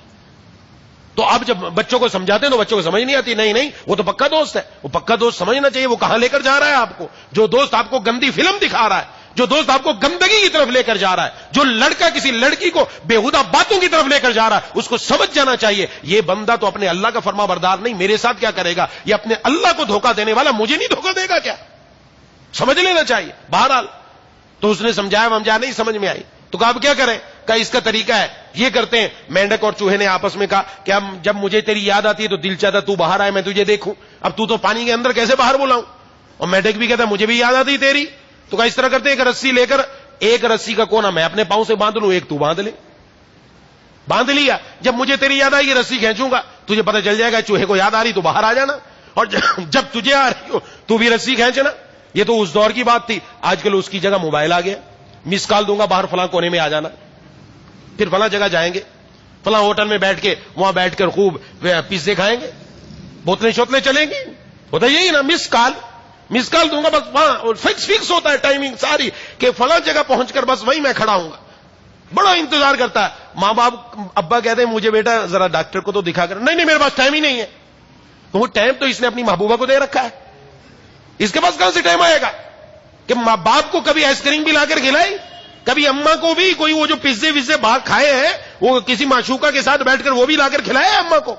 [SPEAKER 2] تو اب جب بچوں کو سمجھاتے ہیں تو بچوں کو سمجھ نہیں آتی، نہیں وہ تو پکا دوست ہے، وہ پکا دوست سمجھنا چاہیے وہ کہاں لے کر جا رہا ہے آپ کو۔ جو دوست آپ کو گندی فلم دکھا رہا ہے، جو دوست آپ کو گندگی کی طرف لے کر جا رہا ہے، جو لڑکا کسی لڑکی کو بےہودہ باتوں کی طرف لے کر جا رہا ہے، اس کو سمجھ جانا چاہیے یہ بندہ تو اپنے اللہ کا فرما بردار نہیں، میرے ساتھ کیا کرے گا، یہ اپنے اللہ کو دھوکہ دینے والا مجھے نہیں دھوکہ دے گا کیا، سمجھ لینا چاہیے۔ بہرحال تو اس نے سمجھایا نہیں سمجھ میں آئی تو کہا اب کیا کریں، کہا اس کا طریقہ ہے یہ کرتے ہیں۔ مینڈک اور چوہے نے آپس میں کہا کہ جب مجھے تیری یاد آتی ہے تو دل چاہتا تو باہر آئے میں تجھے دیکھوں، اب تو پانی کے اندر کیسے باہر بلاؤں، اور مینڈک بھی کہتا ہے مجھے بھی یاد آتی تیری، تو کہا اس طرح کرتے ایک رسی لے کر ایک رسی کا کونا میں اپنے پاؤں سے باندھ لوں، ایک تو باندھ لے۔ باندھ لیا، جب مجھے تیری یاد آئی یہ رسی کھینچوں گا تجھے پتہ چل جائے گا چوہے کو یاد آ رہی تو باہر آ جانا، اور جب تجھے آ رہی ہو تو بھی رسی کھینچنا۔ یہ تو اس دور کی بات تھی، آج کل اس کی جگہ موبائل آ گیا، مس کال دوں گا باہر فلاں کونے میں آ جانا، پھر فلاں جگہ جائیں گے، فلاں ہوٹل میں بیٹھ کے وہاں بیٹھ کر خوب پیزے کھائیں گے، بوتلیں شوتلیں چلیں گی، ہوتا یہی نا، مس کال دوں گا بس، وہاں فکس ہوتا ہے ٹائمنگ ساری کہ فلاں جگہ پہنچ کر بس وہیں میں کھڑا ہوں گا۔ بڑا انتظار کرتا ہے ماں باپ، ابا کہتے ہیں مجھے بیٹا ذرا ڈاکٹر کو تو دکھا کر، نہیں میرے پاس ٹائم ہی نہیں ہے، وہ ٹائم تو اس نے اپنی محبوبہ کو دے رکھا ہے، اس کے پاس کہاں سے ٹائم آئے گا کہ ماں باپ کو کبھی آئس کریم بھی لا کر کھلائی، کبھی اماں کو بھی کوئی وہ جو پیزے ویزے باہر کھائے ہیں وہ کسی معشوقہ کے ساتھ بیٹھ کر وہ بھی لا کر کھلائے اماں کو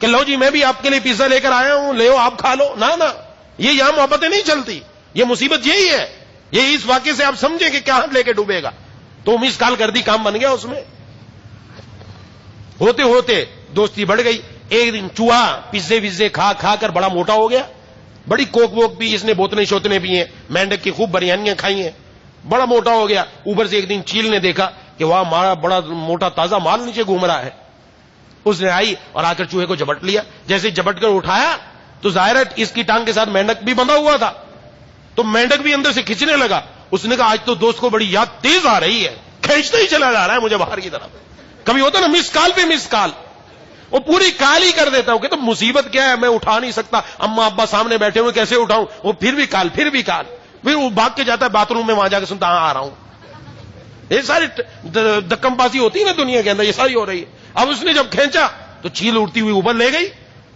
[SPEAKER 2] کہ لو جی میں بھی آپ کے لیے پیزا لے کر آیا ہوں، لے آپ کھا لو، نہ یہ یہاں محبتیں نہیں چلتی، یہ مصیبت یہی ہے، یہ اس واقعے سے آپ سمجھیں کہ کیا لے کے ڈوبے گا۔ تو مس کال کر دی، کام بن گیا اس میں، ہوتے ہوتے دوستی بڑھ گئی۔ ایک دن چوہا پیزے ویزے کھا کر بڑا موٹا ہو گیا، بڑی کوک ووک بھی اس نے بوتلیں شوتلیں بھی ہیں، مینڈک کی خوب بریانیاں کھائی ہیں، بڑا موٹا ہو گیا۔ اوپر سے ایک دن چیل نے دیکھا کہ وہاں ہمارا بڑا موٹا تازہ مال نیچے گھوم رہا ہے، اس نے آئی اور آ کر چوہے کو جبٹ لیا، جیسے جبٹ کر اٹھایا تو ظاہر ہے اس کی ٹانگ کے ساتھ مینڈک بھی بندھا ہوا تھا، تو مینڈک بھی اندر سے کھینچنے لگا۔ اس نے کہا آج تو دوست کو بڑی یاد تیز آ رہی ہے، کھینچتا ہی چلا جا رہا ہے مجھے باہر کی طرف۔ کبھی ہوتا نا مس کال پہ مس کال، وہ پوری کال ہی کر دیتا ہوں کہ تو مصیبت کیا ہے، میں اٹھا نہیں سکتا، اما ابا سامنے بیٹھے ہوئے کیسے اٹھاؤں، وہ پھر بھی کال پھر وہ بھاگ کے جاتا ہے باتھ روم میں، وہاں جا کے سنتا ہاں آ رہا ہوں۔ یہ ساری دکم بازی ہوتی ہے نا دنیا کے اندر، یہ ساری ہو رہی ہے۔ اب اس نے جب کھینچا تو چیل اڑتی ہوئی اوپر لے گئی،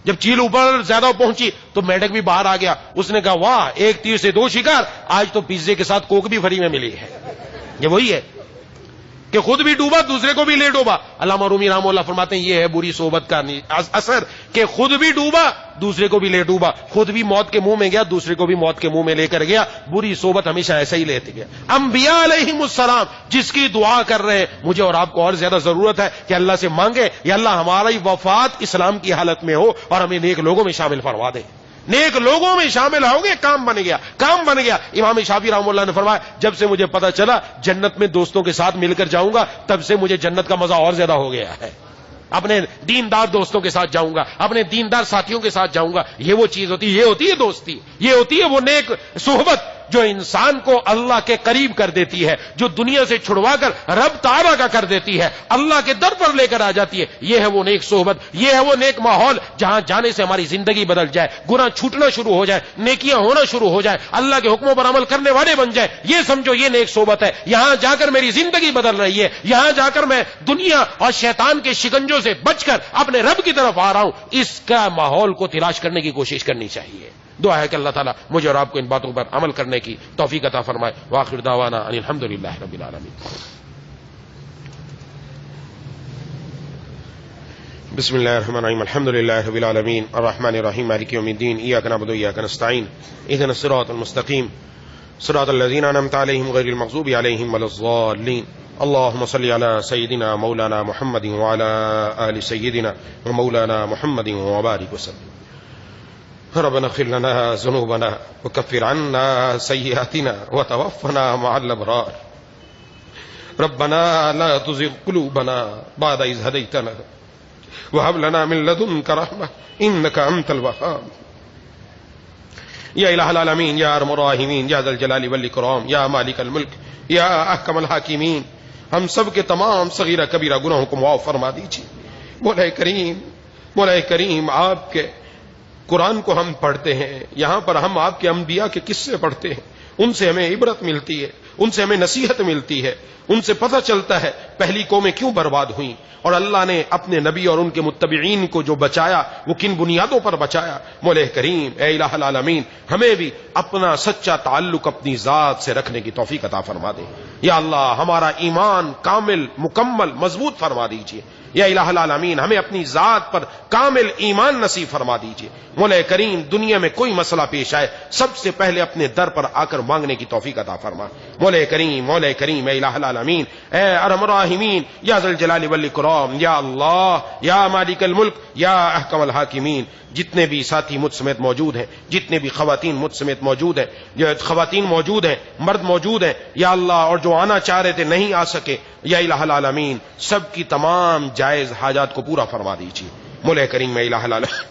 [SPEAKER 2] جب چیل اوپر زیادہ پہنچی تو مینڈک بھی باہر آ گیا۔ اس نے کہا واہ ایک تیر سے دو شکار، آج تو پیزے کے ساتھ کوک بھی فری میں ملی ہے۔ یہ وہی ہے کہ خود بھی ڈوبا دوسرے کو بھی لے ڈوبا۔ علامہ رومی رحمہ اللہ فرماتے ہیں یہ ہے بری صحبت کا اثر کہ خود بھی ڈوبا دوسرے کو بھی لے ڈوبا، خود بھی موت کے منہ میں گیا دوسرے کو بھی موت کے منہ میں لے کر گیا۔ بری صحبت ہمیشہ ایسا ہی لیتے گیا۔ انبیاء علیہم السلام جس کی دعا کر رہے ہیں، مجھے اور آپ کو اور زیادہ ضرورت ہے کہ اللہ سے مانگے یا اللہ ہماری وفات اسلام کی حالت میں ہو اور ہمیں نیک لوگوں میں شامل فرما دے۔ نیک لوگوں میں شامل ہوں گے، کام بن گیا۔ امام شافعی رحمہ اللہ نے فرمایا جب سے مجھے پتا چلا جنت میں دوستوں کے ساتھ مل کر جاؤں گا تب سے مجھے جنت کا مزہ اور زیادہ ہو گیا ہے۔ اپنے دیندار دوستوں کے ساتھ جاؤں گا، اپنے دیندار ساتھیوں کے ساتھ جاؤں گا، یہ وہ چیز ہوتی ہے، یہ ہوتی ہے دوستی، یہ ہوتی ہے وہ نیک صحبت جو انسان کو اللہ کے قریب کر دیتی ہے، جو دنیا سے چھڑوا کر رب تعالیٰ کا کر دیتی ہے، اللہ کے در پر لے کر آ جاتی ہے۔ یہ ہے وہ نیک صحبت، یہ ہے وہ نیک ماحول جہاں جانے سے ہماری زندگی بدل جائے، گناہ چھوٹنا شروع ہو جائے، نیکیاں ہونا شروع ہو جائے، اللہ کے حکموں پر عمل کرنے والے بن جائے۔ یہ سمجھو یہ نیک صحبت ہے، یہاں جا کر میری زندگی بدل رہی ہے، یہاں جا کر میں دنیا اور شیطان کے شکنجوں سے بچ کر اپنے رب کی طرف آ رہا ہوں۔ اس کا ماحول کو تلاش کرنے کی کوشش کرنی چاہیے۔ دعا ہے کہ اللہ تعالیٰ مجھے اور آپ کو ان باتوں پر عمل کرنے کی توفیق عطا فرمائے۔ وآخر دعوانا ان الحمدللہ رب العالمین۔ بسم اللہ الرحمن الرحیم، الحمدللہ رب العالمین الرحمن الرحیم مالک یوم الدین، ایاک نعبد و ایاک نستعین، اہدنا الصراط المستقیم صراط الذین انعمت علیہم غیر المغضوب علیہم ولا الضالین۔ اللهم صل على سيدنا مولانا محمد وعلى آل سيدنا ومولانا محمد وبارك وسلم۔ ربنا اغفر لنا ذنوبنا وكفر عنا سيئاتنا وتوفنا مع الأبرار۔ ربنا لا تزغ قلوبنا بعد إذ هديتنا وهب لنا من لدنك رحمة إنك أنت الوهاب۔ يا إله العالمين يا أرحم الراحمين يا ذا الجلال والإكرام يا مالك الملك يا أحكم الحاكمين، ہم سب کے تمام صغیرہ کبیرہ گناہوں کو معاف فرما دیجیے۔ مولا کریم آپ کے قرآن کو ہم پڑھتے ہیں، یہاں پر ہم آپ کے انبیاء کے قصے پڑھتے ہیں، ان سے ہمیں عبرت ملتی ہے، ان سے ہمیں نصیحت ملتی ہے، ان سے پتہ چلتا ہے پہلی قومیں کیوں برباد ہوئیں اور اللہ نے اپنے نبی اور ان کے متبعین کو جو بچایا وہ کن بنیادوں پر بچایا۔ مولا کریم اے الہ العالمین ہمیں بھی اپنا سچا تعلق اپنی ذات سے رکھنے کی توفیق عطا فرما دے۔ یا اللہ ہمارا ایمان کامل مکمل مضبوط فرما دیجئے۔ یا الہ العالمین ہمیں اپنی ذات پر کامل ایمان نصیب فرما دیجئے۔ مولا کریم دنیا میں کوئی مسئلہ پیش آئے سب سے پہلے اپنے در پر آ کر مانگنے کی توفیق عطا فرما۔ مولا کریم اے الہ العالمین اے ارحم الراحمین یا ذل جلال والاکرام یا اللہ یا مالک الملک یا احکم الحاکمین، جتنے بھی ساتھی مجھ سمیت موجود ہیں، جتنے بھی خواتین مجھ سمیت موجود ہیں، جو خواتین موجود ہیں، مرد موجود ہیں یا اللہ، اور جو آنا چاہ رہے تھے نہیں آ سکے، یا الہ العالمین سب کی تمام جائز حاجات کو پورا فرما دیجیے۔ مولا کریم اے الہ العالمین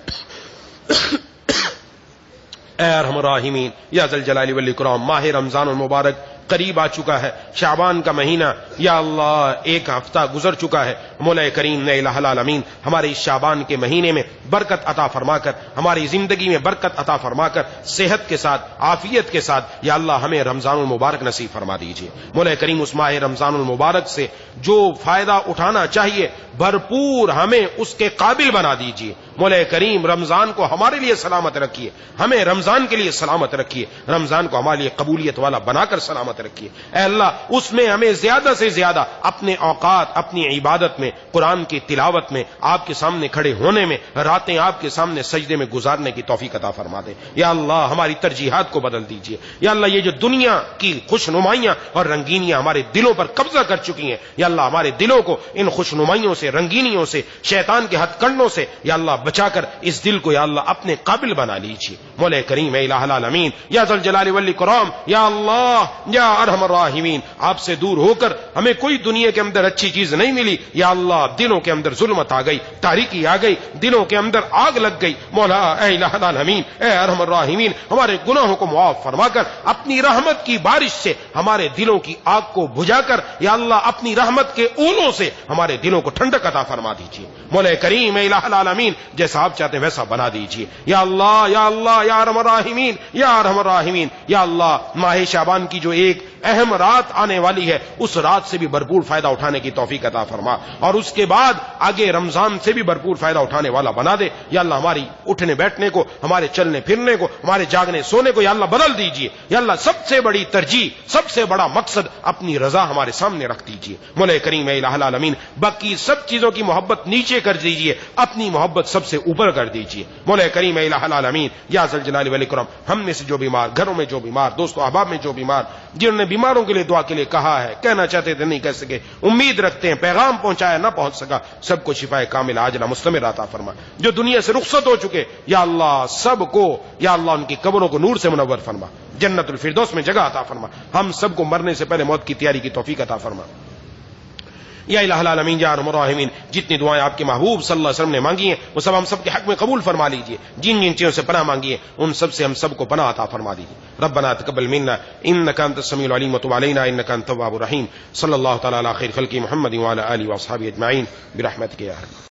[SPEAKER 2] اے ارحم الراحمین یا ذل جلال والاکرام ماہ رمضان المبارک قریب آ چکا ہے، شعبان کا مہینہ یا اللہ ایک ہفتہ گزر چکا ہے۔ مولا کریم نے الہ العالمین ہمارے اس شعبان کے مہینے میں برکت عطا فرما کر، ہماری زندگی میں برکت عطا فرما کر، صحت کے ساتھ عافیت کے ساتھ یا اللہ ہمیں رمضان المبارک نصیب فرما دیجیے۔ مولا کریم اس ماہ رمضان المبارک سے جو فائدہ اٹھانا چاہیے بھرپور ہمیں اس کے قابل بنا دیجیے۔ مولا کریم رمضان کو ہمارے لیے سلامت رکھیے، ہمیں رمضان کے لیے سلامت رکھیے، رمضان کو ہمارے لیے قبولیت والا بنا کر سلامت رکھیے۔ اے اللہ اس میں ہمیں زیادہ سے زیادہ اپنے اوقات اپنی عبادت میں، قرآن کی تلاوت میں، آپ کے سامنے کھڑے ہونے میں، راتیں آپ کے سامنے سجدے میں گزارنے کی توفیق عطا فرما دے۔ یا اللہ ہماری ترجیحات کو بدل دیجیے۔ یا اللہ یہ جو دنیا کی خوش نمائیاں اور رنگینیاں ہمارے دلوں پر قبضہ کر چکی ہیں، یا اللہ ہمارے دلوں کو ان خوش نمائیوں سے، رنگینیوں سے، شیطان کے ہتھ کنڈوں سے یا اللہ بچا کر اس دل کو یا اللہ اپنے قابل بنا لیجیے۔ مولا کریم اے الہ العالمین یا ذل جلال والاکرام یا اللہ یا ارحم الراحمین آپ سے دور ہو کر ہمیں کوئی دنیا کے اندر اچھی چیز نہیں ملی، یا اللہ دلوں کے اندر ظلمت آ گئی، تاریکی آ گئی، دلوں کے اندر آگ لگ گئی۔ مولا اے الہ العالمین اے ارحم الراحمین ہمارے گناہوں کو معاف فرما کر اپنی رحمت کی بارش سے ہمارے دلوں کی آگ کو بجھا کر یا اللہ اپنی رحمت کے اولوں سے ہمارے دلوں کو ٹھنڈک عطا فرما دیجیے۔ مولا کریم اے الہ العالمین جیسا آپ چاہتے ہیں ویسا بنا دیجیے۔ یا اللہ یا اللہ یا ارحم الراحمین یا ارحم الراحمین یا اللہ ماہ شعبان کی جو ایک اہم رات آنے والی ہے اس رات سے بھی بھرپور فائدہ اٹھانے کی توفیق عطا فرما، اور اس کے بعد آگے رمضان سے بھی بھرپور فائدہ اٹھانے والا بنا دے۔ یا اللہ ہماری اٹھنے بیٹھنے کو، ہمارے چلنے پھرنے کو، ہمارے جاگنے سونے کو یا اللہ بدل دیجیے۔ یا اللہ سب سے بڑی ترجیح، سب سے بڑا مقصد اپنی رضا ہمارے سامنے رکھ دیجیے۔ مولا کریم اے الہ العالمین باقی سب چیزوں کی محبت نیچے کر دیجیے، اپنی محبت سب سے اوپر کر دیجیے۔ مولا کریم اے الہ العالمین یا ذل جلال والاکرام ہم میں سے جو بیمار، گھروں میں جو بیمار، دوست و احباب میں جو بیمار، جنہوں نے بیماروں کے لیے دعا کے لیے کہا ہے، کہنا چاہتے تھے نہیں کہہ سکے، امید رکھتے ہیں پیغام پہنچایا نہ پہنچ سکا، سب کو شفائے کامل عاجلہ مستمر عطا فرما۔ جو دنیا سے رخصت ہو چکے یا اللہ سب کو یا اللہ ان کی قبروں کو نور سے منور فرما، جنت الفردوس میں جگہ عطا فرما، ہم سب کو مرنے سے پہلے موت کی تیاری کی توفیق عطا فرما۔ یا الہ العالمین یا ارحم الراحمین جتنی دعائیں آپ کے محبوب صلی اللہ علیہ وسلم نے مانگی ہیں وہ سب ہم سب کے حق میں قبول فرما لیجئے، جن جن چیزوں سے پناہ مانگی ہے ان سب سے ہم سب کو پناہ عطا فرما دیجئے۔ ربنا تقبل منا انک انت السمیع العلیم وتب علینا انک انت التواب الرحیم۔ صلی اللہ تعالی علی خیر خلق محمد وعلی آلہ واصحابہ اجمعین برحمتک یا ارحم۔